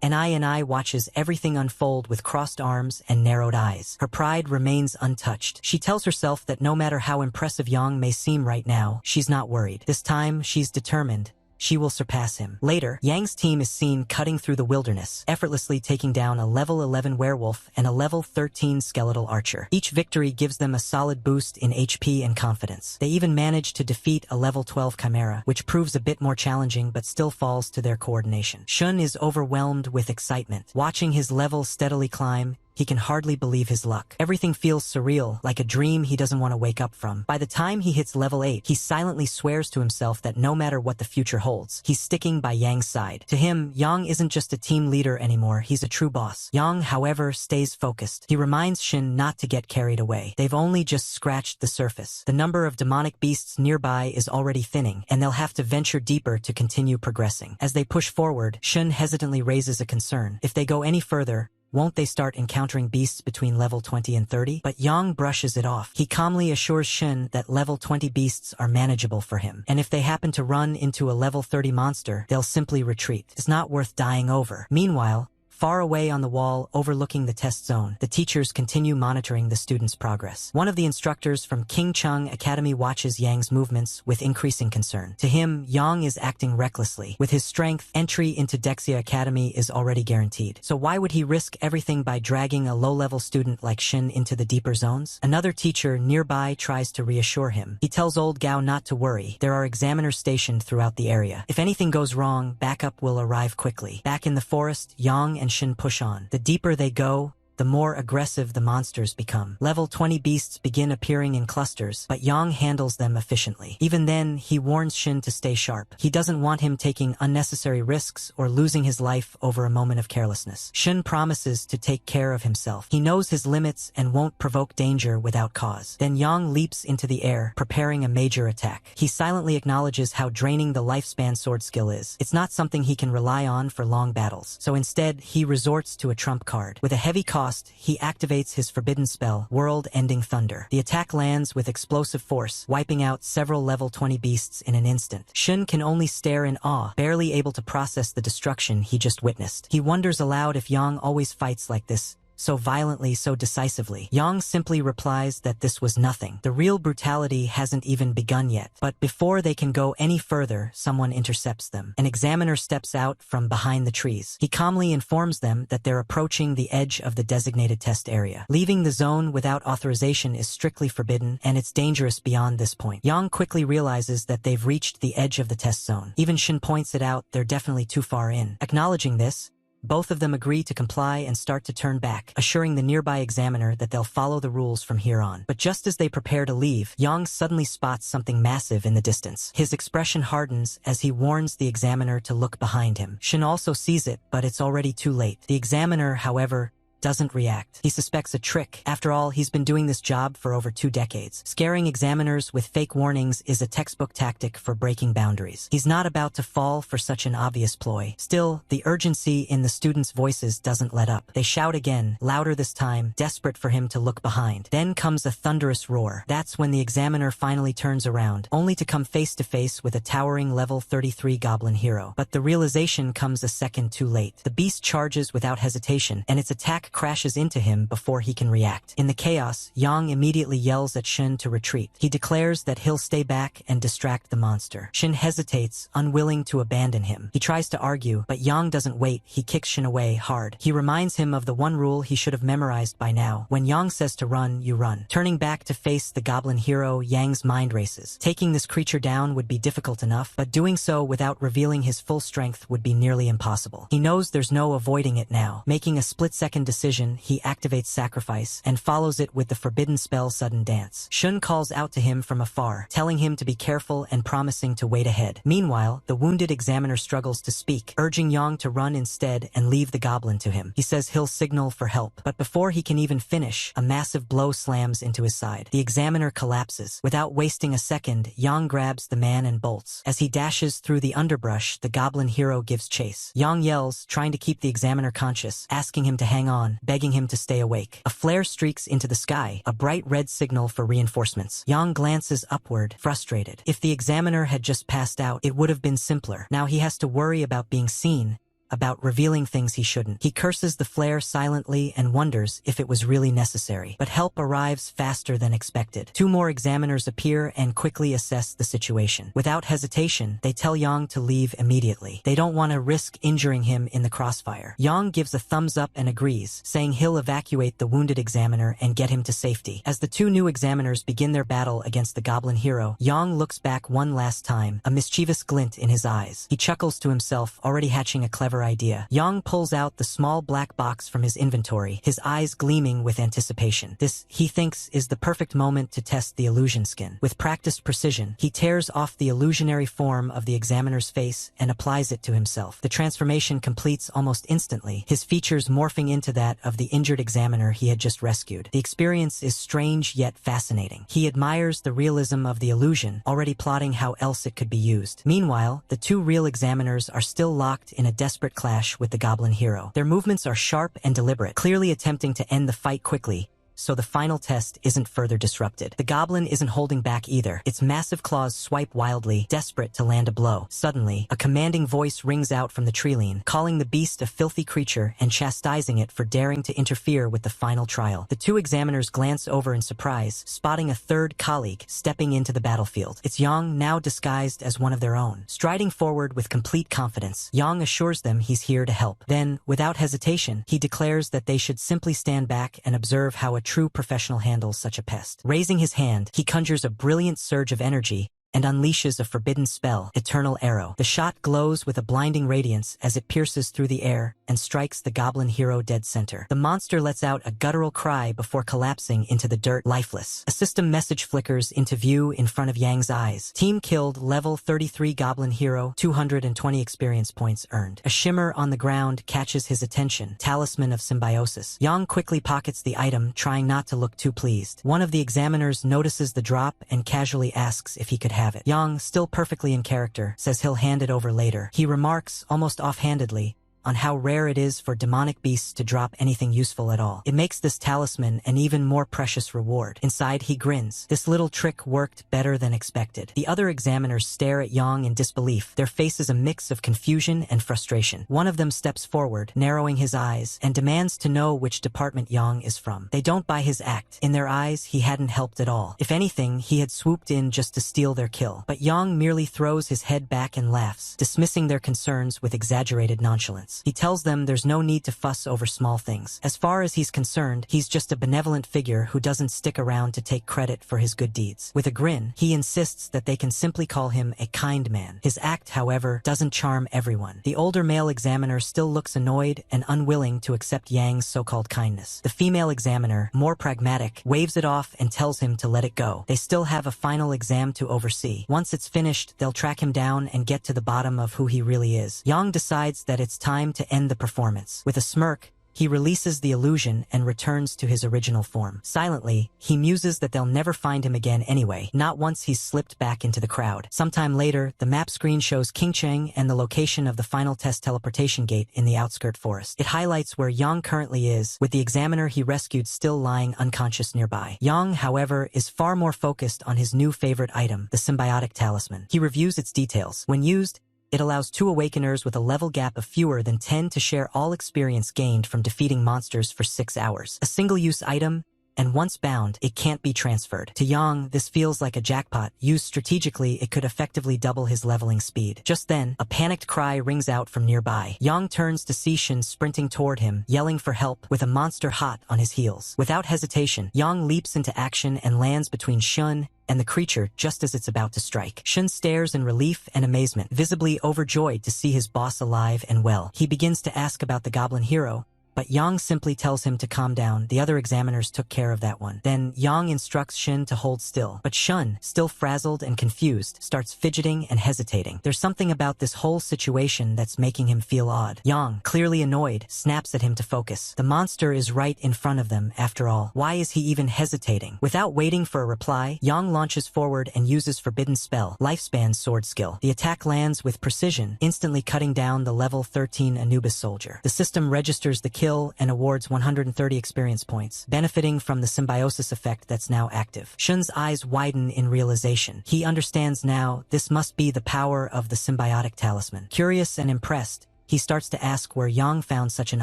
Ni watches everything unfold with crossed arms and narrowed eyes. Her pride remains untouched. She tells herself that no matter how impressive Yang may seem right now, she's not worried. This time, she's determined. She will surpass him. Later, Yang's team is seen cutting through the wilderness, effortlessly taking down a level 11 werewolf and a level 13 skeletal archer. Each victory gives them a solid boost in HP and confidence. They even manage to defeat a level 12 chimera, which proves a bit more challenging but still falls to their coordination. Shun is overwhelmed with excitement. Watching his level steadily climb, he can hardly believe his luck. Everything feels surreal, like a dream he doesn't want to wake up from. By the time he hits level 8, he silently swears to himself that no matter what the future holds, he's sticking by Yang's side. To him, Yang isn't just a team leader anymore, he's a true boss. Yang, however, stays focused. He reminds Shin not to get carried away. They've only just scratched the surface. The number of demonic beasts nearby is already thinning, and they'll have to venture deeper to continue progressing. As they push forward, Shun hesitantly raises a concern. If they go any further, won't they start encountering beasts between level 20 and 30? But Yang brushes it off. He calmly assures Shin that level 20 beasts are manageable for him, and if they happen to run into a level 30 monster, they'll simply retreat. It's not worth dying over. Meanwhile, Far away on the wall, overlooking the test zone, the teachers continue monitoring the students' progress. One of the instructors from King Chung Academy watches Yang's movements with increasing concern. To him, Yang is acting recklessly. With his strength, entry into Dexia Academy is already guaranteed. So why would he risk everything by dragging a low-level student like Shin into the deeper zones? Another teacher nearby tries to reassure him. He tells old Gao not to worry. There are examiners stationed throughout the area. If anything goes wrong, backup will arrive quickly. Back in the forest, Yang and Shin push on. The deeper they go, the more aggressive the monsters become. Level 20 beasts begin appearing in clusters, but Yang handles them efficiently. Even then, he warns Shin to stay sharp. He doesn't want him taking unnecessary risks or losing his life over a moment of carelessness. Shin promises to take care of himself. He knows his limits and won't provoke danger without cause. Then Yang leaps into the air, preparing a major attack. He silently acknowledges how draining the lifespan sword skill is. It's not something he can rely on for long battles. So instead, he resorts to a trump card. With a heavy cost, he activates his forbidden spell, World-Ending Thunder. The attack lands with explosive force, wiping out several level 20 beasts in an instant. Shin can only stare in awe, barely able to process the destruction he just witnessed. He wonders aloud if Yang always fights like this, so violently, so decisively. Yang simply replies that this was nothing. The real brutality hasn't even begun yet. But before they can go any further, someone intercepts them. An examiner steps out from behind the trees. He calmly informs them that they're approaching the edge of the designated test area. Leaving the zone without authorization is strictly forbidden, and it's dangerous beyond this point. Yang quickly realizes that they've reached the edge of the test zone. Even Shin points it out, they're definitely too far in. Acknowledging this, both of them agree to comply and start to turn back, assuring the nearby examiner that they'll follow the rules from here on. But just as they prepare to leave, Yang suddenly spots something massive in the distance. His expression hardens as he warns the examiner to look behind him. Shin also sees it, but it's already too late. The examiner, however, doesn't react. He suspects a trick. After all, he's been doing this job for over 2 decades. Scaring examiners with fake warnings is a textbook tactic for breaking boundaries. He's not about to fall for such an obvious ploy. Still, the urgency in the students' voices doesn't let up. They shout again, louder this time, desperate for him to look behind. Then comes a thunderous roar. That's when the examiner finally turns around, only to come face to face with a towering level 33 goblin hero. But the realization comes a second too late. The beast charges without hesitation, and its attack crashes into him before he can react. In the chaos, Yang immediately yells at Shin to retreat. He declares that he'll stay back and distract the monster. Shin hesitates, unwilling to abandon him. He tries to argue, but Yang doesn't wait. He kicks Shin away hard. He reminds him of the one rule he should have memorized by now. When Yang says to run, you run. Turning back to face the goblin hero, Yang's mind races. Taking this creature down would be difficult enough, but doing so without revealing his full strength would be nearly impossible. He knows there's no avoiding it now. Making a split-second decision, he activates Sacrifice and follows it with the forbidden spell Sudden Dance. Shun calls out to him from afar, telling him to be careful and promising to wait ahead. Meanwhile, the wounded examiner struggles to speak, urging Yang to run instead and leave the goblin to him. He says he'll signal for help, but before he can even finish, a massive blow slams into his side. The examiner collapses. Without wasting a second, Yang grabs the man and bolts. As he dashes through the underbrush, the goblin hero gives chase. Yang yells, trying to keep the examiner conscious, asking him to hang on, begging him to stay awake. A flare streaks into the sky, a bright red signal for reinforcements. Yang glances upward, frustrated. If the examiner had just passed out, it would have been simpler. Now he has to worry about being seen, about revealing things he shouldn't. He curses the flare silently and wonders if it was really necessary. But help arrives faster than expected. 2 more examiners appear and quickly assess the situation. Without hesitation, they tell Yang to leave immediately. They don't want to risk injuring him in the crossfire. Yang gives a thumbs up and agrees, saying he'll evacuate the wounded examiner and get him to safety. As the 2 new examiners begin their battle against the goblin hero, Yang looks back one last time, a mischievous glint in his eyes. He chuckles to himself, already hatching a clever idea. Yang pulls out the small black box from his inventory, his eyes gleaming with anticipation. This, he thinks, is the perfect moment to test the illusion skin. With practiced precision, he tears off the illusionary form of the examiner's face and applies it to himself. The transformation completes almost instantly, his features morphing into that of the injured examiner he had just rescued. The experience is strange yet fascinating. He admires the realism of the illusion, already plotting how else it could be used. Meanwhile, the 2 real examiners are still locked in a desperate clash with the goblin hero. Their movements are sharp and deliberate, clearly attempting to end the fight quickly, so the final test isn't further disrupted. The goblin isn't holding back either. Its massive claws swipe wildly, desperate to land a blow. Suddenly, a commanding voice rings out from the treeline, calling the beast a filthy creature and chastising it for daring to interfere with the final trial. The two examiners glance over in surprise, spotting a third colleague stepping into the battlefield. It's Yang, now disguised as one of their own. Striding forward with complete confidence, Yang assures them he's here to help. Then, without hesitation, he declares that they should simply stand back and observe how a true professional handles such a pest. Raising his hand, he conjures a brilliant surge of energy and unleashes a forbidden spell, Eternal Arrow. The shot glows with a blinding radiance as it pierces through the air and strikes the goblin hero dead center. The monster lets out a guttural cry before collapsing into the dirt, lifeless. A system message flickers into view in front of Yang's eyes. Team killed, level 33 goblin hero, 220 experience points earned. A shimmer on the ground catches his attention, Talisman of Symbiosis. Yang quickly pockets the item, trying not to look too pleased. One of the examiners notices the drop and casually asks if he could have it. Yang, still perfectly in character, says he'll hand it over later. He remarks, almost offhandedly, on how rare it is for demonic beasts to drop anything useful at all. It makes this talisman an even more precious reward. Inside, he grins. This little trick worked better than expected. The other examiners stare at Yang in disbelief, their faces a mix of confusion and frustration. One of them steps forward, narrowing his eyes, and demands to know which department Yang is from. They don't buy his act. In their eyes, he hadn't helped at all. If anything, he had swooped in just to steal their kill. But Yang merely throws his head back and laughs, dismissing their concerns with exaggerated nonchalance. He tells them there's no need to fuss over small things. As far as he's concerned, he's just a benevolent figure who doesn't stick around to take credit for his good deeds. With a grin, he insists that they can simply call him a kind man. His act, however, doesn't charm everyone. The older male examiner still looks annoyed and unwilling to accept Yang's so-called kindness. The female examiner, more pragmatic, waves it off and tells him to let it go. They still have a final exam to oversee. Once it's finished, they'll track him down and get to the bottom of who he really is. Yang decides that it's time to end the performance. With a smirk, he releases the illusion and returns to his original form. Silently, he muses that they'll never find him again anyway, not once he's slipped back into the crowd. Sometime later, the map screen shows Qingcheng and the location of the final test teleportation gate in the outskirt forest. It highlights where Yang currently is, with the examiner he rescued still lying unconscious nearby. Yang, however, is far more focused on his new favorite item, the symbiotic talisman. He reviews its details. When used, it allows two awakeners with a level gap of fewer than 10 to share all experience gained from defeating monsters for 6 hours. A single-use item, and once bound, it can't be transferred. To Yang, this feels like a jackpot. Used strategically, it could effectively double his leveling speed. Just then, a panicked cry rings out from nearby. Yang turns to see Shin sprinting toward him, yelling for help, with a monster hot on his heels. Without hesitation, Yang leaps into action and lands between Shun and the creature just as it's about to strike. Shun stares in relief and amazement, visibly overjoyed to see his boss alive and well. He begins to ask about the goblin hero, but Yang simply tells him to calm down. The other examiners took care of that one. Then Yang instructs Shin to hold still. But Shun, still frazzled and confused, starts fidgeting and hesitating. There's something about this whole situation that's making him feel odd. Yang, clearly annoyed, snaps at him to focus. The monster is right in front of them, after all. Why is he even hesitating? Without waiting for a reply, Yang launches forward and uses Forbidden Spell, Lifespan Sword Skill. The attack lands with precision, instantly cutting down the level 13 Anubis soldier. The system registers the kill and awards 130 experience points, benefiting from the symbiosis effect that's now active. Shun's eyes widen in realization. He understands now this must be the power of the symbiotic talisman. Curious and impressed, he starts to ask where Yang found such an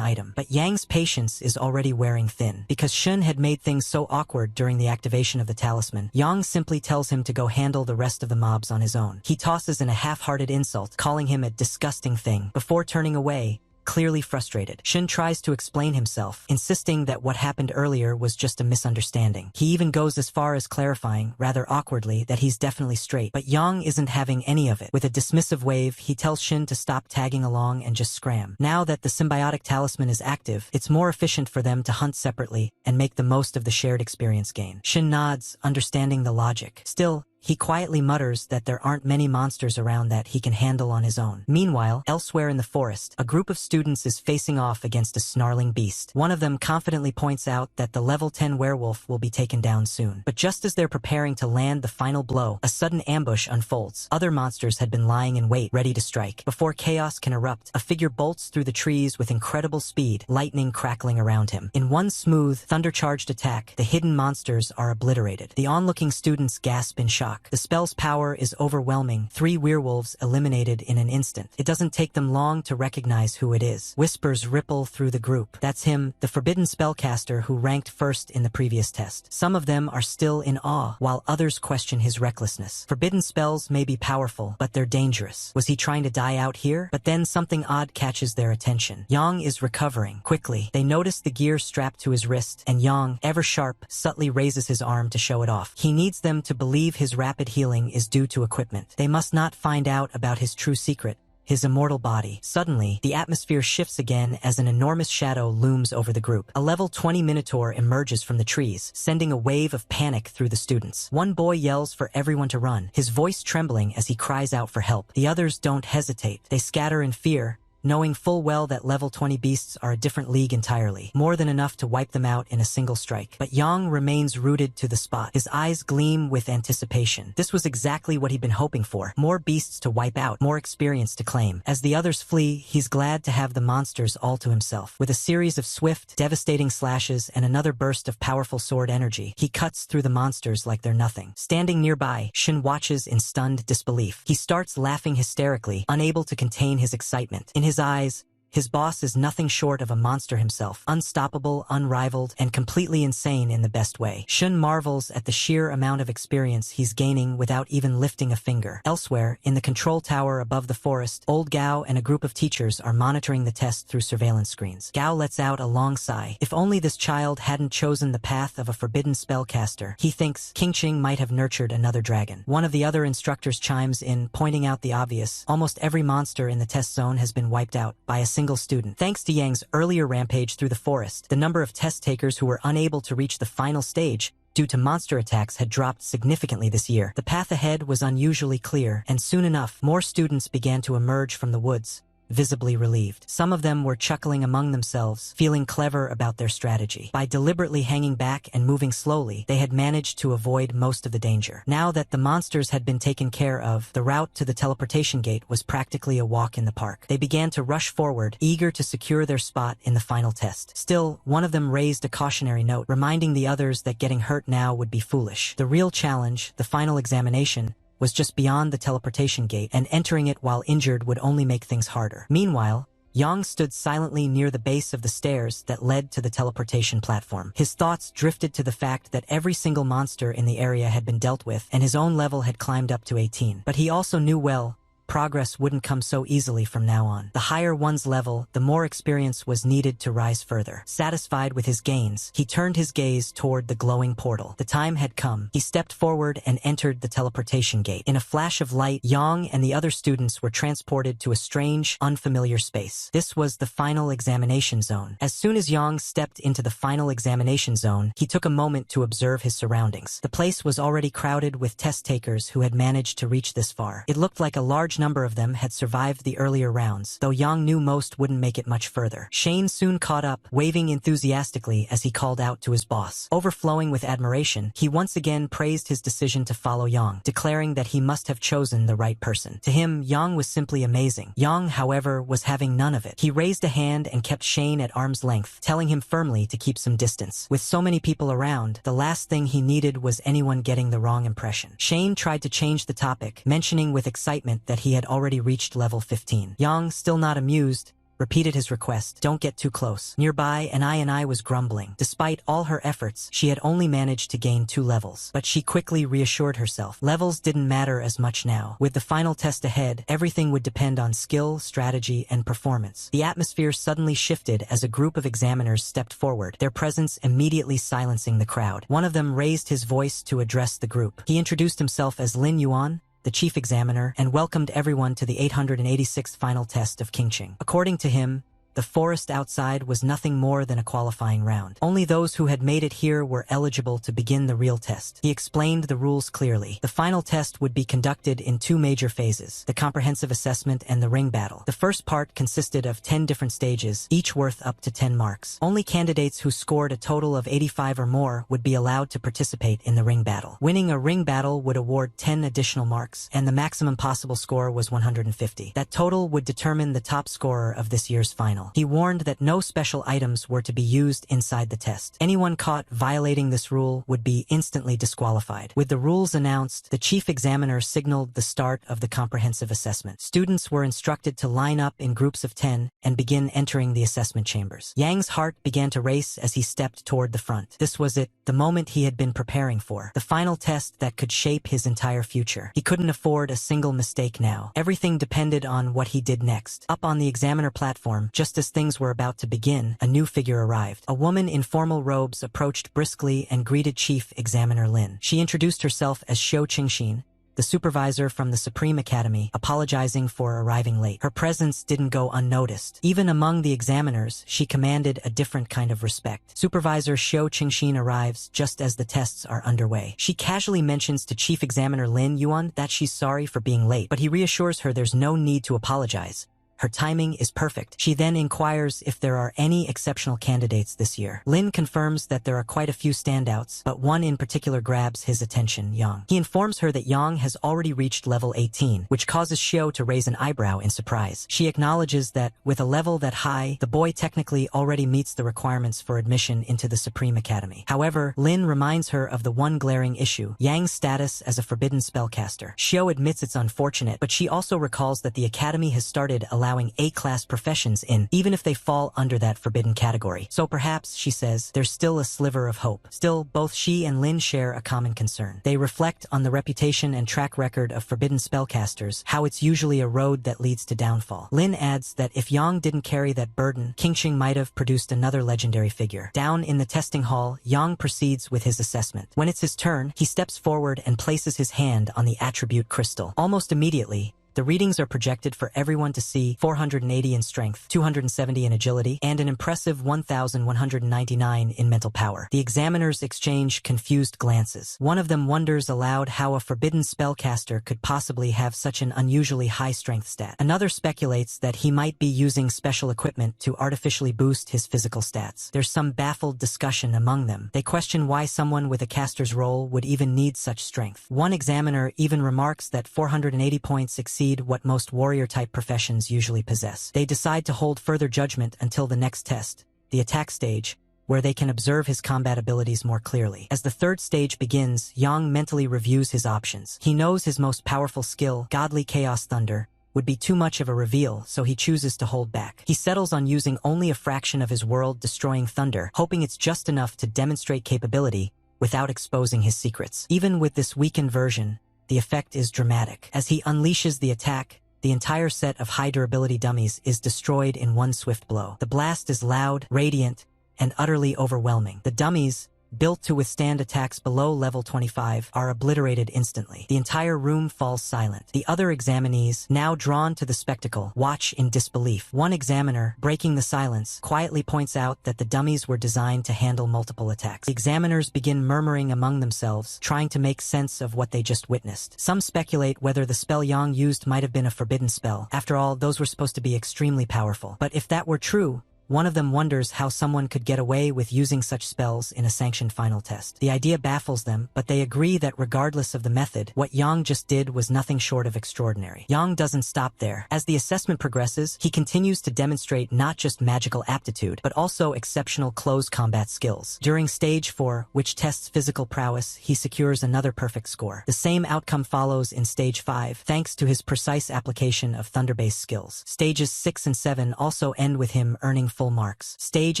item. But Yang's patience is already wearing thin. Because Shun had made things so awkward during the activation of the talisman, Yang simply tells him to go handle the rest of the mobs on his own. He tosses in a half-hearted insult, calling him a disgusting thing, before turning away, clearly frustrated. Shin tries to explain himself, insisting that what happened earlier was just a misunderstanding. He even goes as far as clarifying, rather awkwardly, that he's definitely straight. But Yang isn't having any of it. With a dismissive wave, he tells Shin to stop tagging along and just scram. Now that the symbiotic talisman is active, it's more efficient for them to hunt separately and make the most of the shared experience gain. Shin nods, understanding the logic. Still, he quietly mutters that there aren't many monsters around that he can handle on his own. Meanwhile, elsewhere in the forest, a group of students is facing off against a snarling beast. One of them confidently points out that the level 10 werewolf will be taken down soon. But just as they're preparing to land the final blow, a sudden ambush unfolds. Other monsters had been lying in wait, ready to strike. Before chaos can erupt, a figure bolts through the trees with incredible speed, lightning crackling around him. In one smooth, thunder-charged attack, the hidden monsters are obliterated. The onlooking students gasp in shock. The spell's power is overwhelming. 3 werewolves eliminated in an instant. It doesn't take them long to recognize who it is. Whispers ripple through the group. That's him, the forbidden spellcaster who ranked first in the previous test. Some of them are still in awe, while others question his recklessness. Forbidden spells may be powerful, but they're dangerous. Was he trying to die out here? But then something odd catches their attention. Yang is recovering. Quickly, they notice the gear strapped to his wrist, and Yang, ever sharp, subtly raises his arm to show it off. He needs them to believe his rapid healing is due to equipment. They must not find out about his true secret, his immortal body. Suddenly, the atmosphere shifts again as an enormous shadow looms over the group. A level 20 minotaur emerges from the trees, sending a wave of panic through the students. One boy yells for everyone to run, his voice trembling as he cries out for help. The others don't hesitate. They scatter in fear, knowing full well that level 20 beasts are a different league entirely, more than enough to wipe them out in a single strike. But Yang remains rooted to the spot. His eyes gleam with anticipation. This was exactly what he'd been hoping for. More beasts to wipe out, more experience to claim. As the others flee, he's glad to have the monsters all to himself. With a series of swift, devastating slashes and another burst of powerful sword energy, he cuts through the monsters like they're nothing. Standing nearby, Shin watches in stunned disbelief. He starts laughing hysterically, unable to contain his excitement. In his eyes, his boss is nothing short of a monster himself, unstoppable, unrivaled, and completely insane in the best way. Shun marvels at the sheer amount of experience he's gaining without even lifting a finger. Elsewhere, in the control tower above the forest, old Gao and a group of teachers are monitoring the test through surveillance screens. Gao lets out a long sigh. If only this child hadn't chosen the path of a forbidden spellcaster. He thinks Qingqing might have nurtured another dragon. One of the other instructors chimes in, pointing out the obvious. Almost every monster in the test zone has been wiped out by a single student. Thanks to Yang's earlier rampage through the forest, the number of test takers who were unable to reach the final stage due to monster attacks had dropped significantly this year. The path ahead was unusually clear, and soon enough, more students began to emerge from the woods, visibly relieved. Some of them were chuckling among themselves, feeling clever about their strategy. By deliberately hanging back and moving slowly, they had managed to avoid most of the danger. Now that the monsters had been taken care of, the route to the teleportation gate was practically a walk in the park. They began to rush forward, eager to secure their spot in the final test. Still, one of them raised a cautionary note, reminding the others that getting hurt now would be foolish. The real challenge, the final examination, was just beyond the teleportation gate, and entering it while injured would only make things harder. Meanwhile, Yang stood silently near the base of the stairs that led to the teleportation platform. His thoughts drifted to the fact that every single monster in the area had been dealt with, and his own level had climbed up to 18. But he also knew well, progress wouldn't come so easily from now on. The higher one's level, the more experience was needed to rise further. Satisfied with his gains, he turned his gaze toward the glowing portal. The time had come. He stepped forward and entered the teleportation gate. In a flash of light, Yang and the other students were transported to a strange, unfamiliar space. This was the final examination zone. As soon as Yang stepped into the final examination zone, he took a moment to observe his surroundings. The place was already crowded with test takers who had managed to reach this far. It looked like a large number of them had survived the earlier rounds, though Yang knew most wouldn't make it much further. Shane soon caught up, waving enthusiastically as he called out to his boss. Overflowing with admiration, he once again praised his decision to follow Yang, declaring that he must have chosen the right person. To him, Yang was simply amazing. Yang, however, was having none of it. He raised a hand and kept Shane at arm's length, telling him firmly to keep some distance. With so many people around, the last thing he needed was anyone getting the wrong impression. Shane tried to change the topic, mentioning with excitement that he had already reached level 15. Yang, still not amused, repeated his request, "Don't get too close." Nearby, Anai was grumbling. Despite all her efforts, she had only managed to gain 2 levels. But she quickly reassured herself. Levels didn't matter as much now. With the final test ahead, everything would depend on skill, strategy, and performance. The atmosphere suddenly shifted as a group of examiners stepped forward, their presence immediately silencing the crowd. One of them raised his voice to address the group. He introduced himself as Lin Yuan, the chief examiner, and welcomed everyone to the 886th final test of Qingqing. According to him, The forest outside was nothing more than a qualifying round. Only those who had made it here were eligible to begin the real test. He explained the rules clearly. The final test would be conducted in 2 major phases, the comprehensive assessment and the ring battle. The first part consisted of 10 different stages, each worth up to 10 marks. Only candidates who scored a total of 85 or more would be allowed to participate in the ring battle. Winning a ring battle would award 10 additional marks, and the maximum possible score was 150. That total would determine the top scorer of this year's final. He warned that no special items were to be used inside the test. Anyone caught violating this rule would be instantly disqualified. With the rules announced, the chief examiner signaled the start of the comprehensive assessment. Students were instructed to line up in groups of 10 and begin entering the assessment chambers. Yang's heart began to race as he stepped toward the front. This was it, the moment he had been preparing for. The final test that could shape his entire future. He couldn't afford a single mistake now. Everything depended on what he did next. Up on the examiner platform, just as things were about to begin, a new figure arrived. A woman in formal robes approached briskly and greeted Chief Examiner Lin. She introduced herself as Xiao Qingxin, the supervisor from the Supreme Academy, apologizing for arriving late. Her presence didn't go unnoticed. Even among the examiners, she commanded a different kind of respect. Supervisor Xiao Qingxin arrives just as the tests are underway. She casually mentions to Chief Examiner Lin Yuan that she's sorry for being late, but he reassures her there's no need to apologize. Her timing is perfect. She then inquires if there are any exceptional candidates this year. Lin confirms that there are quite a few standouts, but one in particular grabs his attention, Yang. He informs her that Yang has already reached level 18, which causes Xiao to raise an eyebrow in surprise. She acknowledges that, with a level that high, the boy technically already meets the requirements for admission into the Supreme Academy. However, Lin reminds her of the one glaring issue, Yang's status as a forbidden spellcaster. Xiao admits it's unfortunate, but she also recalls that the Academy has started allowing A-class professions in, even if they fall under that forbidden category. So perhaps, she says, there's still a sliver of hope. Still, both she and Lin share a common concern. They reflect on the reputation and track record of forbidden spellcasters, how it's usually a road that leads to downfall. Lin adds that if Yang didn't carry that burden, Qingxing might have produced another legendary figure. Down in the testing hall, Yang proceeds with his assessment. When it's his turn, he steps forward and places his hand on the attribute crystal. Almost immediately, the readings are projected for everyone to see: 480 in strength, 270 in agility, and an impressive 1,199 in mental power. The examiners exchange confused glances. One of them wonders aloud how a forbidden spellcaster could possibly have such an unusually high strength stat. Another speculates that he might be using special equipment to artificially boost his physical stats. There's some baffled discussion among them. They question why someone with a caster's role would even need such strength. One examiner even remarks that 480 points exceed what most warrior-type professions usually possess. They decide to hold further judgment until the next test, the attack stage, where they can observe his combat abilities more clearly. As the third stage begins, Yang mentally reviews his options. He knows his most powerful skill, Godly Chaos Thunder, would be too much of a reveal, so he chooses to hold back. He settles on using only a fraction of his world-destroying thunder, hoping it's just enough to demonstrate capability without exposing his secrets. Even with this weakened version, the effect is dramatic. As he unleashes the attack, the entire set of high durability dummies is destroyed in one swift blow. The blast is loud, radiant, and utterly overwhelming. The dummies, built to withstand attacks below level 25, are obliterated instantly. The entire room falls silent. The other examinees, now drawn to the spectacle, watch in disbelief. One examiner, breaking the silence, quietly points out that the dummies were designed to handle multiple attacks. The examiners begin murmuring among themselves, trying to make sense of what they just witnessed. Some speculate whether the spell Yang used might have been a forbidden spell. After all, those were supposed to be extremely powerful. But if that were true, one of them wonders how someone could get away with using such spells in a sanctioned final test. The idea baffles them, but they agree that regardless of the method, what Yang just did was nothing short of extraordinary. Yang doesn't stop there. As the assessment progresses, he continues to demonstrate not just magical aptitude, but also exceptional close combat skills. During Stage 4, which tests physical prowess, he secures another perfect score. The same outcome follows in Stage 5, thanks to his precise application of thunder-based skills. Stages 6 and 7 also end with him earning full full marks. Stage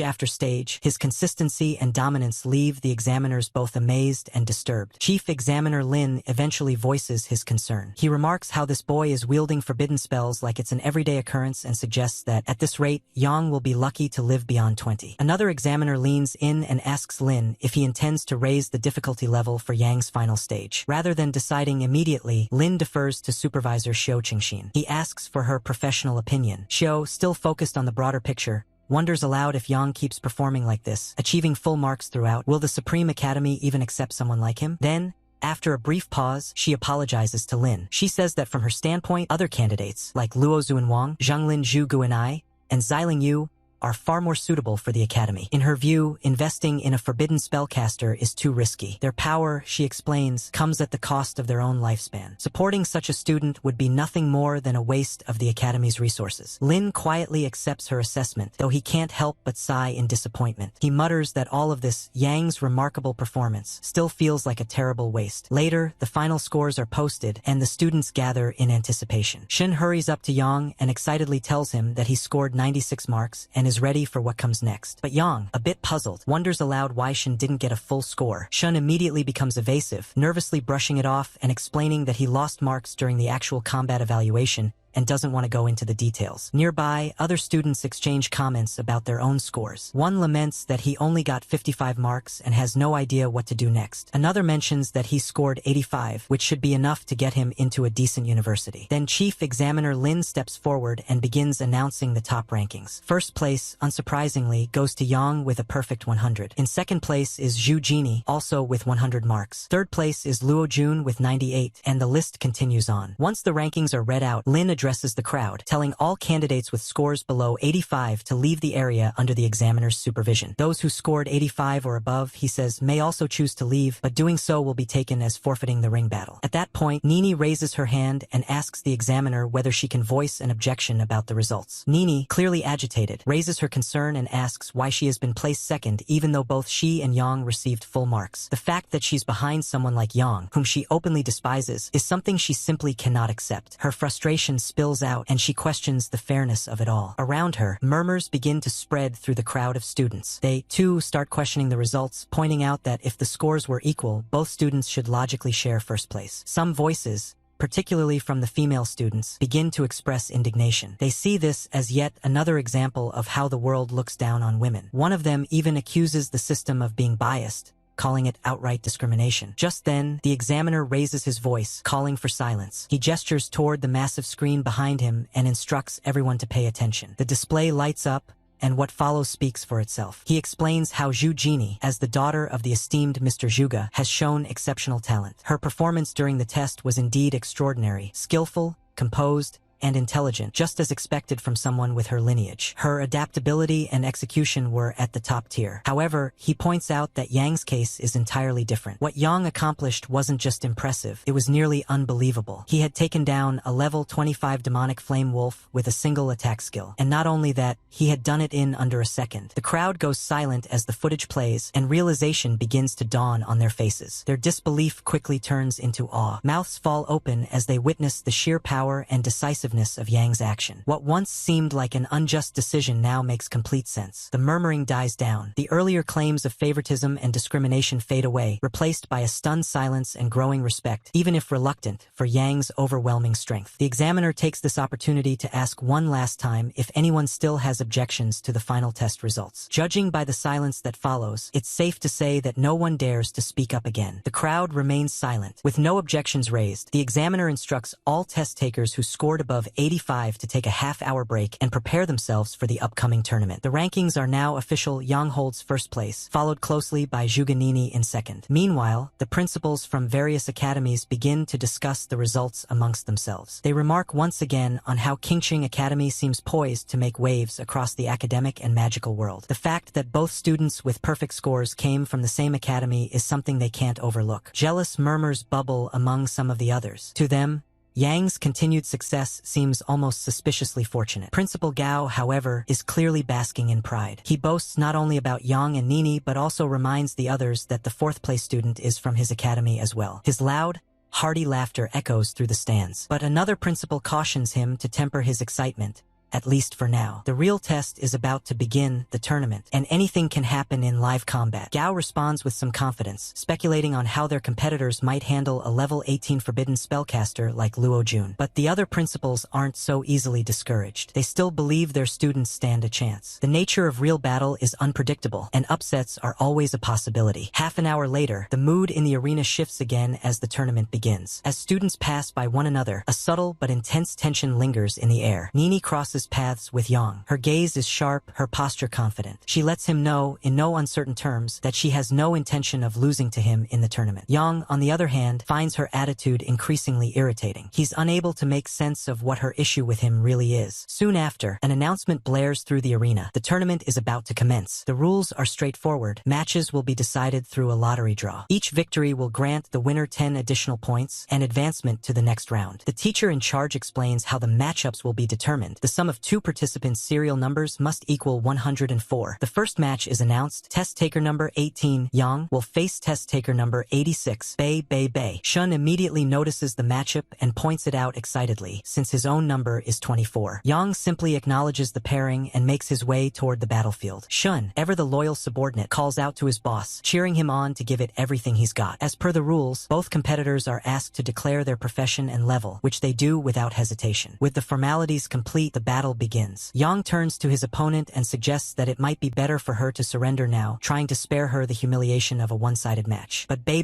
after stage, his consistency and dominance leave the examiners both amazed and disturbed. Chief Examiner Lin eventually voices his concern. He remarks how this boy is wielding forbidden spells like it's an everyday occurrence and suggests that, at this rate, Yang will be lucky to live beyond 20. Another examiner leans in and asks Lin if he intends to raise the difficulty level for Yang's final stage. Rather than deciding immediately, Lin defers to supervisor Xiao Qingxin. He asks for her professional opinion. Xiao, still focused on the broader picture, wonders aloud if Yang keeps performing like this, achieving full marks throughout. Will the Supreme Academy even accept someone like him? Then, after a brief pause, she apologizes to Lin. She says that from her standpoint, other candidates, like Luo Zuanwang, Zhanglin Zhu Guanai, and Xiling Yu, are far more suitable for the academy. In her view, investing in a forbidden spellcaster is too risky. Their power, she explains, comes at the cost of their own lifespan. Supporting such a student would be nothing more than a waste of the academy's resources. Lin quietly accepts her assessment, though he can't help but sigh in disappointment. He mutters that all of this, Yang's remarkable performance, still feels like a terrible waste. Later, the final scores are posted, and the students gather in anticipation. Shen hurries up to Yang and excitedly tells him that he scored 96 marks and is ready for what comes next. But Yang, a bit puzzled, wonders aloud why Shen didn't get a full score. Shen immediately becomes evasive, nervously brushing it off and explaining that he lost marks during the actual combat evaluation and doesn't want to go into the details. Nearby, other students exchange comments about their own scores. One laments that he only got 55 marks and has no idea what to do next. Another mentions that he scored 85, which should be enough to get him into a decent university. Then Chief Examiner Lin steps forward and begins announcing the top rankings. First place, unsurprisingly, goes to Yang with a perfect 100. In second place is Zhu Jini, also with 100 marks. Third place is Luo Jun with 98, and the list continues on. Once the rankings are read out, Lin addresses the crowd, telling all candidates with scores below 85 to leave the area under the examiner's supervision. Those who scored 85 or above, he says, may also choose to leave, but doing so will be taken as forfeiting the ring battle. At that point, Nini raises her hand and asks the examiner whether she can voice an objection about the results. Nini, clearly agitated, raises her concern and asks why she has been placed second even though both she and Yang received full marks. The fact that she's behind someone like Yang, whom she openly despises, is something she simply cannot accept. Her frustration spills out and she questions the fairness of it all. Around her, murmurs begin to spread through the crowd of students. They, too, start questioning the results, pointing out that if the scores were equal, both students should logically share first place. Some voices, particularly from the female students, begin to express indignation. They see this as yet another example of how the world looks down on women. One of them even accuses the system of being biased, calling it outright discrimination. Just then, the examiner raises his voice, calling for silence. He gestures toward the massive screen behind him and instructs everyone to pay attention. The display lights up, and what follows speaks for itself. He explains how Zhu Jini, as the daughter of the esteemed Mr. Zhuge, has shown exceptional talent. Her performance during the test was indeed extraordinary, skillful, composed, and intelligent, just as expected from someone with her lineage. Her adaptability and execution were at the top tier. However, he points out that Yang's case is entirely different. What Yang accomplished wasn't just impressive, it was nearly unbelievable. He had taken down a level 25 demonic flame wolf with a single attack skill. And not only that, he had done it in under a second. The crowd goes silent as the footage plays, and realization begins to dawn on their faces. Their disbelief quickly turns into awe. Mouths fall open as they witness the sheer power and decisiveness of Yang's action. What once seemed like an unjust decision now makes complete sense. The murmuring dies down. The earlier claims of favoritism and discrimination fade away, replaced by a stunned silence and growing respect, even if reluctant, for Yang's overwhelming strength. The examiner takes this opportunity to ask one last time if anyone still has objections to the final test results. Judging by the silence that follows, it's safe to say that no one dares to speak up again. The crowd remains silent. With no objections raised, the examiner instructs all test takers who scored above 85 to take a half-hour break and prepare themselves for the upcoming tournament. The rankings are now official. Yang holds first place, followed closely by Zhuge Nini in second. Meanwhile, the principals from various academies begin to discuss the results amongst themselves. They remark once again on how Qingqing Academy seems poised to make waves across the academic and magical world. The fact that both students with perfect scores came from the same academy is something they can't overlook. Jealous murmurs bubble among some of the others. To them, Yang's continued success seems almost suspiciously fortunate. Principal Gao, however, is clearly basking in pride. He boasts not only about Yang and Nini, but also reminds the others that the fourth-place student is from his academy as well. His loud, hearty laughter echoes through the stands. But another principal cautions him to temper his excitement, at least for now. The real test is about to begin, the tournament, and anything can happen in live combat. Gao responds with some confidence, speculating on how their competitors might handle a level 18 forbidden spellcaster like Luo Jun. But the other principals aren't so easily discouraged. They still believe their students stand a chance. The nature of real battle is unpredictable, and upsets are always a possibility. Half an hour later, the mood in the arena shifts again as the tournament begins. As students pass by one another, a subtle but intense tension lingers in the air. Nini crosses paths with Yang. Her gaze is sharp, her posture confident. She lets him know, in no uncertain terms, that she has no intention of losing to him in the tournament. Yang, on the other hand, finds her attitude increasingly irritating. He's unable to make sense of what her issue with him really is. Soon after, an announcement blares through the arena. The tournament is about to commence. The rules are straightforward. Matches will be decided through a lottery draw. Each victory will grant the winner 10 additional points and advancement to the next round. The teacher in charge explains how the matchups will be determined. The sum of two participants' serial numbers must equal 104. The first match is announced. Test taker number 18, Yang, will face test taker number 86, Bei. Shun immediately notices the matchup and points it out excitedly, since his own number is 24. Yang simply acknowledges the pairing and makes his way toward the battlefield. Shun, ever the loyal subordinate, calls out to his boss, cheering him on to give it everything he's got. As per the rules, both competitors are asked to declare their profession and level, which they do without hesitation. With the formalities complete, the battle begins. Yang turns to his opponent and suggests that it might be better for her to surrender now, trying to spare her the humiliation of a one-sided match. But Bei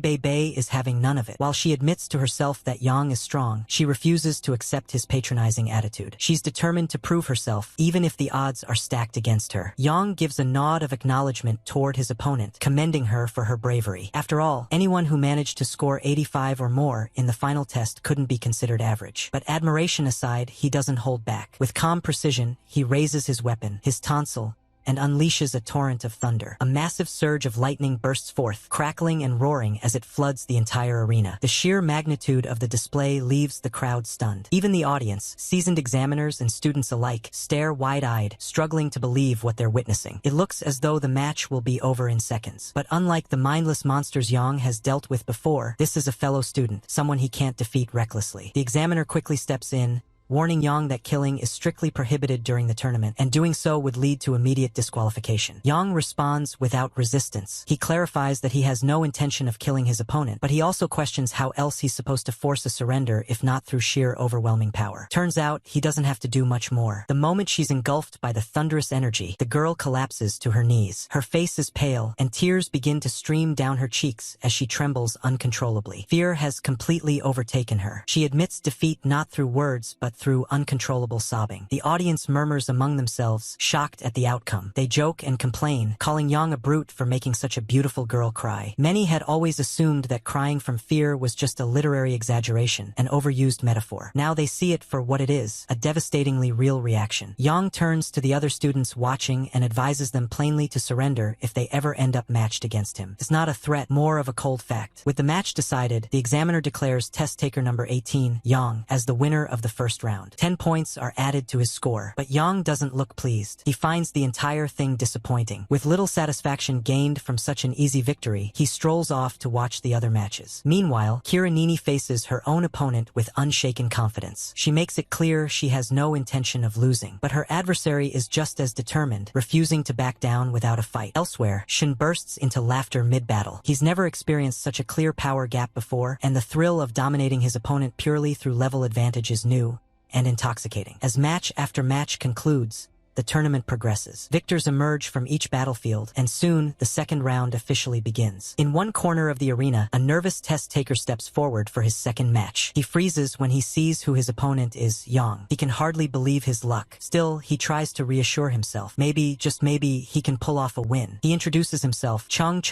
is having none of it. While she admits to herself that Yang is strong, she refuses to accept his patronizing attitude. She's determined to prove herself, even if the odds are stacked against her. Yang gives a nod of acknowledgement toward his opponent, commending her for her bravery. After all, anyone who managed to score 85 or more in the final test couldn't be considered average. But admiration aside, he doesn't hold back. With calm precision, he raises his weapon, his tonsil, and unleashes a torrent of thunder. A massive surge of lightning bursts forth, crackling and roaring as it floods the entire arena. The sheer magnitude of the display leaves the crowd stunned. Even the audience, seasoned examiners and students alike, stare wide-eyed, struggling to believe what they're witnessing. It looks as though the match will be over in seconds. But unlike the mindless monsters Yang has dealt with before, this is a fellow student, someone he can't defeat recklessly. The examiner quickly steps in, warning Yang that killing is strictly prohibited during the tournament, and doing so would lead to immediate disqualification. Yang responds without resistance. He clarifies that he has no intention of killing his opponent, but he also questions how else he's supposed to force a surrender if not through sheer overwhelming power. Turns out, he doesn't have to do much more. The moment she's engulfed by the thunderous energy, the girl collapses to her knees. Her face is pale, and tears begin to stream down her cheeks as she trembles uncontrollably. Fear has completely overtaken her. She admits defeat not through words, but through uncontrollable sobbing. The audience murmurs among themselves, shocked at the outcome. They joke and complain, calling Yang a brute for making such a beautiful girl cry. Many had always assumed that crying from fear was just a literary exaggeration, an overused metaphor. Now they see it for what it is, a devastatingly real reaction. Yang turns to the other students watching and advises them plainly to surrender if they ever end up matched against him. It's not a threat, more of a cold fact. With the match decided, the examiner declares test taker number 18, Yang, as the winner of the first round. 10 points are added to his score, but Yang doesn't look pleased. He finds the entire thing disappointing. With little satisfaction gained from such an easy victory, he strolls off to watch the other matches. Meanwhile, Nini faces her own opponent with unshaken confidence. She makes it clear she has no intention of losing, but her adversary is just as determined, refusing to back down without a fight. Elsewhere, Shin bursts into laughter mid-battle. He's never experienced such a clear power gap before, and the thrill of dominating his opponent purely through level advantage is new and intoxicating. As match after match concludes, the tournament progresses. Victors emerge from each battlefield, and soon the second round officially begins. In one corner of the arena, a nervous test taker steps forward for his second match. He freezes when he sees who his opponent is, Yang. He can hardly believe his luck. Still, he tries to reassure himself. Maybe, just maybe, he can pull off a win. He introduces himself, Chun,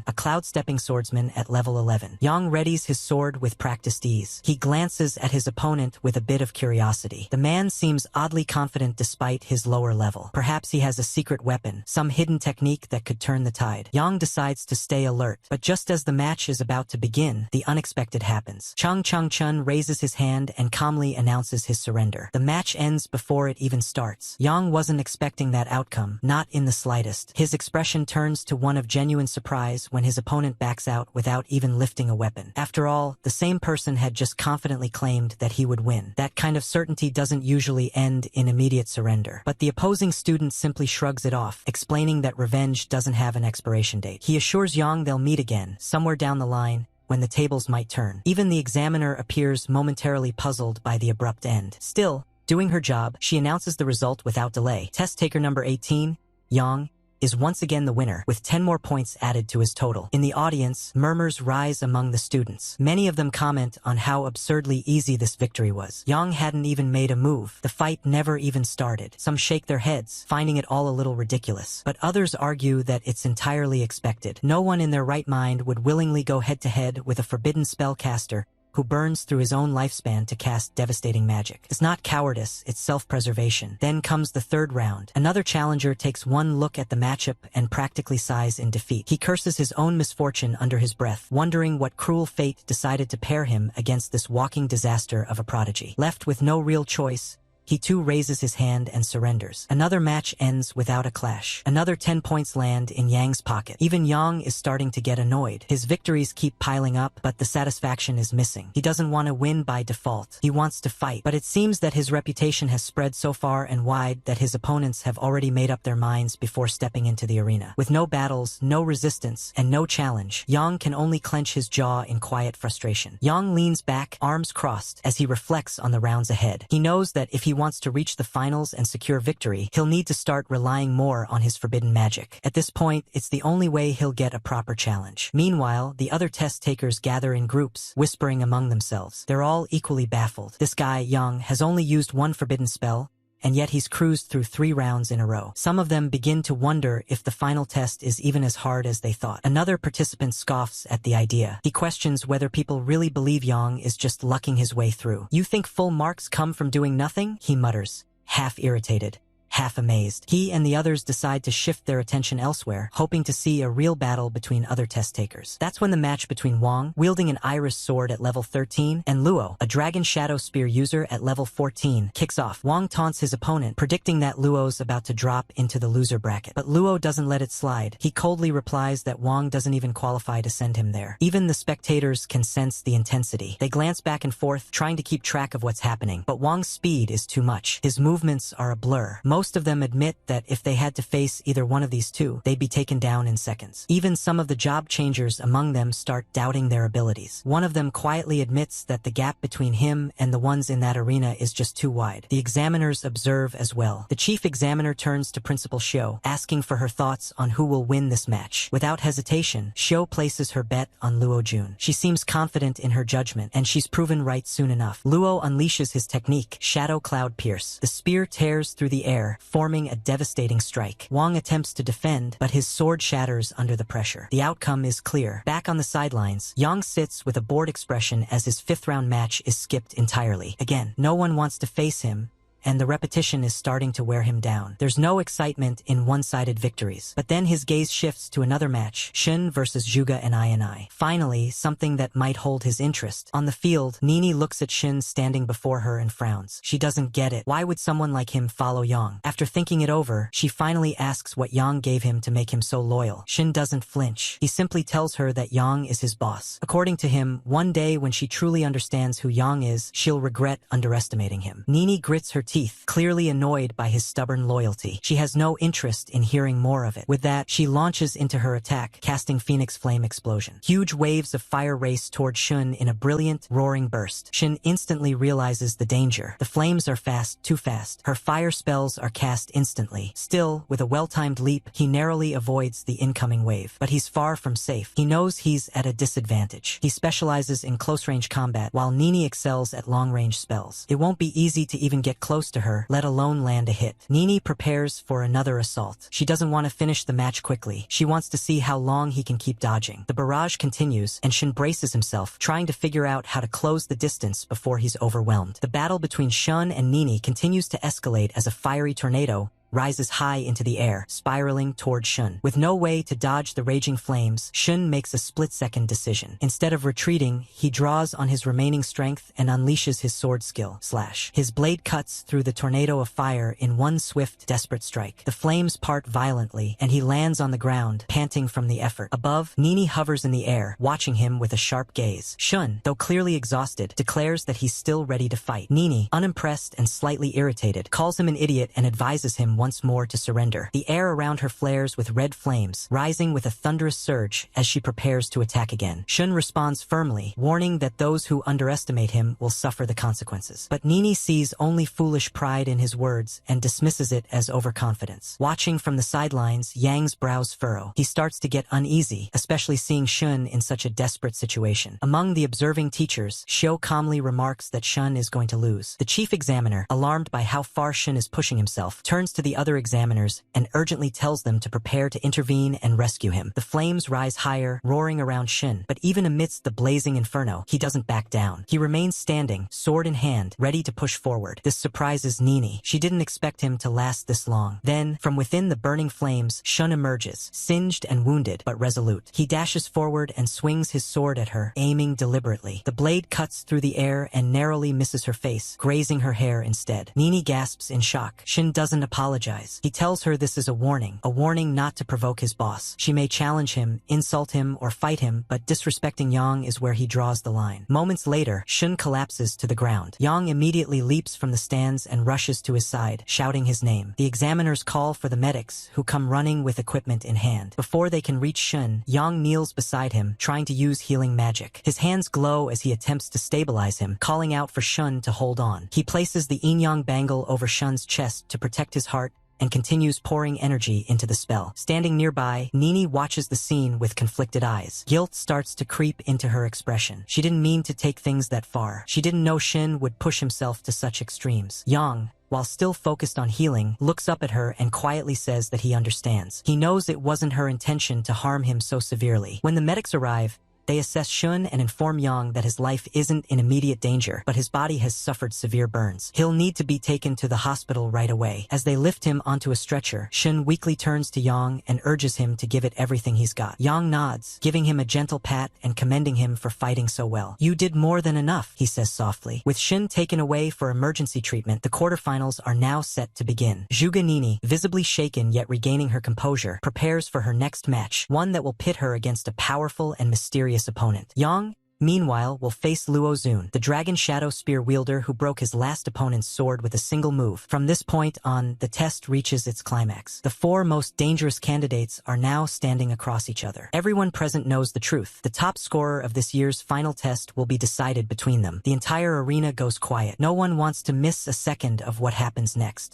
a cloud-stepping swordsman at level 11. Yang readies his sword with practiced ease. He glances at his opponent with a bit of curiosity. The man seems oddly confident despite his low lower level. Perhaps he has a secret weapon, some hidden technique that could turn the tide. Yang decides to stay alert, but just as the match is about to begin, the unexpected happens. Chung Chun raises his hand and calmly announces his surrender. The match ends before it even starts. Yang wasn't expecting that outcome, not in the slightest. His expression turns to one of genuine surprise when his opponent backs out without even lifting a weapon. After all, the same person had just confidently claimed that he would win. That kind of certainty doesn't usually end in immediate surrender. But the opposing student simply shrugs it off, explaining that revenge doesn't have an expiration date. He assures Yang they'll meet again, somewhere down the line, when the tables might turn. Even the examiner appears momentarily puzzled by the abrupt end. Still, doing her job, she announces the result without delay. Test taker number 18, Yang, is once again the winner, with 10 more points added to his total. In the audience, murmurs rise among the students. Many of them comment on how absurdly easy this victory was. Yang hadn't even made a move. The fight never even started. Some shake their heads, finding it all a little ridiculous. But others argue that it's entirely expected. No one in their right mind would willingly go head-to-head with a forbidden spellcaster who burns through his own lifespan to cast devastating magic. It's not cowardice, it's self-preservation. Then comes the third round. Another challenger takes one look at the matchup and practically sighs in defeat. He curses his own misfortune under his breath, wondering what cruel fate decided to pair him against this walking disaster of a prodigy. Left with no real choice, he too raises his hand and surrenders. Another match ends without a clash. Another 10 points land in Yang's pocket. Even Yang is starting to get annoyed. His victories keep piling up, but the satisfaction is missing. He doesn't want to win by default. He wants to fight. But it seems that his reputation has spread so far and wide that his opponents have already made up their minds before stepping into the arena. With no battles, no resistance, and no challenge, Yang can only clench his jaw in quiet frustration. Yang leans back, arms crossed, as he reflects on the rounds ahead. He knows that if he wants to reach the finals and secure victory, he'll need to start relying more on his forbidden magic. At this point, it's the only way he'll get a proper challenge. Meanwhile, the other test takers gather in groups, whispering among themselves. They're all equally baffled. This guy, Yang, has only used one forbidden spell, and yet he's cruised through 3 rounds in a row. Some of them begin to wonder if the final test is even as hard as they thought. Another participant scoffs at the idea. He questions whether people really believe Yang is just lucking his way through. "You think full marks come from doing nothing?" he mutters, half irritated, half amazed. He and the others decide to shift their attention elsewhere, hoping to see a real battle between other test takers. That's when the match between Wang, wielding an iris sword at level 13, and Luo, a dragon shadow spear user at level 14, kicks off. Wang taunts his opponent, predicting that Luo's about to drop into the loser bracket. But Luo doesn't let it slide. He coldly replies that Wang doesn't even qualify to send him there. Even the spectators can sense the intensity. They glance back and forth, trying to keep track of what's happening. But Wang's speed is too much. His movements are a blur. Most of them admit that if they had to face either one of these two, they'd be taken down in seconds. Even some of the job changers among them start doubting their abilities. One of them quietly admits that the gap between him and the ones in that arena is just too wide. The examiners observe as well. The chief examiner turns to Principal Xiu, asking for her thoughts on who will win this match. Without hesitation, Xiu places her bet on Luo Jun. She seems confident in her judgment, and she's proven right soon enough. Luo unleashes his technique, Shadow Cloud Pierce. The spear tears through the air, forming a devastating strike. Wang attempts to defend, but his sword shatters under the pressure. The outcome is clear. Back on the sidelines, Yang sits with a bored expression as his 5th round match is skipped entirely. Again, no one wants to face him, and the repetition is starting to wear him down. There's no excitement in one-sided victories. But then his gaze shifts to another match, Shin versus Zhuge and I. Finally, something that might hold his interest. On the field, Nini looks at Shin standing before her and frowns. She doesn't get it. Why would someone like him follow Yang? After thinking it over, she finally asks what Yang gave him to make him so loyal. Shin doesn't flinch. He simply tells her that Yang is his boss. According to him, one day when she truly understands who Yang is, she'll regret underestimating him. Nini grits her teeth, clearly annoyed by his stubborn loyalty. She has no interest in hearing more of it. With that, she launches into her attack, casting Phoenix Flame Explosion. Huge waves of fire race toward Shun in a brilliant, roaring burst. Shin instantly realizes the danger. The flames are fast, too fast. Her fire spells are cast instantly. Still, with a well-timed leap, he narrowly avoids the incoming wave. But he's far from safe. He knows he's at a disadvantage. He specializes in close-range combat, while Nini excels at long-range spells. It won't be easy to even get close to her, let alone land a hit. Nini prepares for another assault. She doesn't want to finish the match quickly. She wants to see how long he can keep dodging. The barrage continues, and Shin braces himself, trying to figure out how to close the distance before he's overwhelmed. The battle between Shun and Nini continues to escalate as a fiery tornado rises high into the air, spiraling toward Shun. With no way to dodge the raging flames, Shun makes a split-second decision. Instead of retreating, he draws on his remaining strength and unleashes his sword skill. Slash. His blade cuts through the tornado of fire in one swift, desperate strike. The flames part violently, and he lands on the ground, panting from the effort. Above, Nini hovers in the air, watching him with a sharp gaze. Shun, though clearly exhausted, declares that he's still ready to fight. Nini, unimpressed and slightly irritated, calls him an idiot and advises him once more to surrender. The air around her flares with red flames, rising with a thunderous surge as she prepares to attack again. Shun responds firmly, warning that those who underestimate him will suffer the consequences. But Nini sees only foolish pride in his words and dismisses it as overconfidence. Watching from the sidelines, Yang's brows furrow. He starts to get uneasy, especially seeing Shun in such a desperate situation. Among the observing teachers, Xiao calmly remarks that Shun is going to lose. The chief examiner, alarmed by how far Shun is pushing himself, turns to the other examiners and urgently tells them to prepare to intervene and rescue him. The flames rise higher, roaring around Shun, but even amidst the blazing inferno, he doesn't back down. He remains standing, sword in hand, ready to push forward. This surprises Nini. She didn't expect him to last this long. Then, from within the burning flames, Shun emerges, singed and wounded, but resolute. He dashes forward and swings his sword at her, aiming deliberately. The blade cuts through the air and narrowly misses her face, grazing her hair instead. Nini gasps in shock. Shun doesn't apologize. He tells her this is a warning not to provoke his boss. She may challenge him, insult him, or fight him, but disrespecting Yang is where he draws the line. Moments later, Shun collapses to the ground. Yang immediately leaps from the stands and rushes to his side, shouting his name. The examiners call for the medics, who come running with equipment in hand. Before they can reach Shun, Yang kneels beside him, trying to use healing magic. His hands glow as he attempts to stabilize him, calling out for Shun to hold on. He places the yin-yang bangle over Shun's chest to protect his heart and continues pouring energy into the spell. Standing nearby, Nini watches the scene with conflicted eyes. Guilt starts to creep into her expression. She didn't mean to take things that far. She didn't know Shin would push himself to such extremes. Yang, while still focused on healing, looks up at her and quietly says that he understands. He knows it wasn't her intention to harm him so severely. When the medics arrive, they assess Shun and inform Yang that his life isn't in immediate danger, but his body has suffered severe burns. He'll need to be taken to the hospital right away. As they lift him onto a stretcher, Shun weakly turns to Yang and urges him to give it everything he's got. Yang nods, giving him a gentle pat and commending him for fighting so well. "You did more than enough," he says softly. With Shun taken away for emergency treatment, the quarterfinals are now set to begin. Zhuge Nini, visibly shaken yet regaining her composure, prepares for her next match, one that will pit her against a powerful and mysterious opponent. Yang, meanwhile, will face Luo Zun, the dragon shadow spear wielder who broke his last opponent's sword with a single move. From this point on, the test reaches its climax. The four most dangerous candidates are now standing across each other. Everyone present knows the truth. The top scorer of this year's final test will be decided between them. The entire arena goes quiet. No one wants to miss a second of what happens next.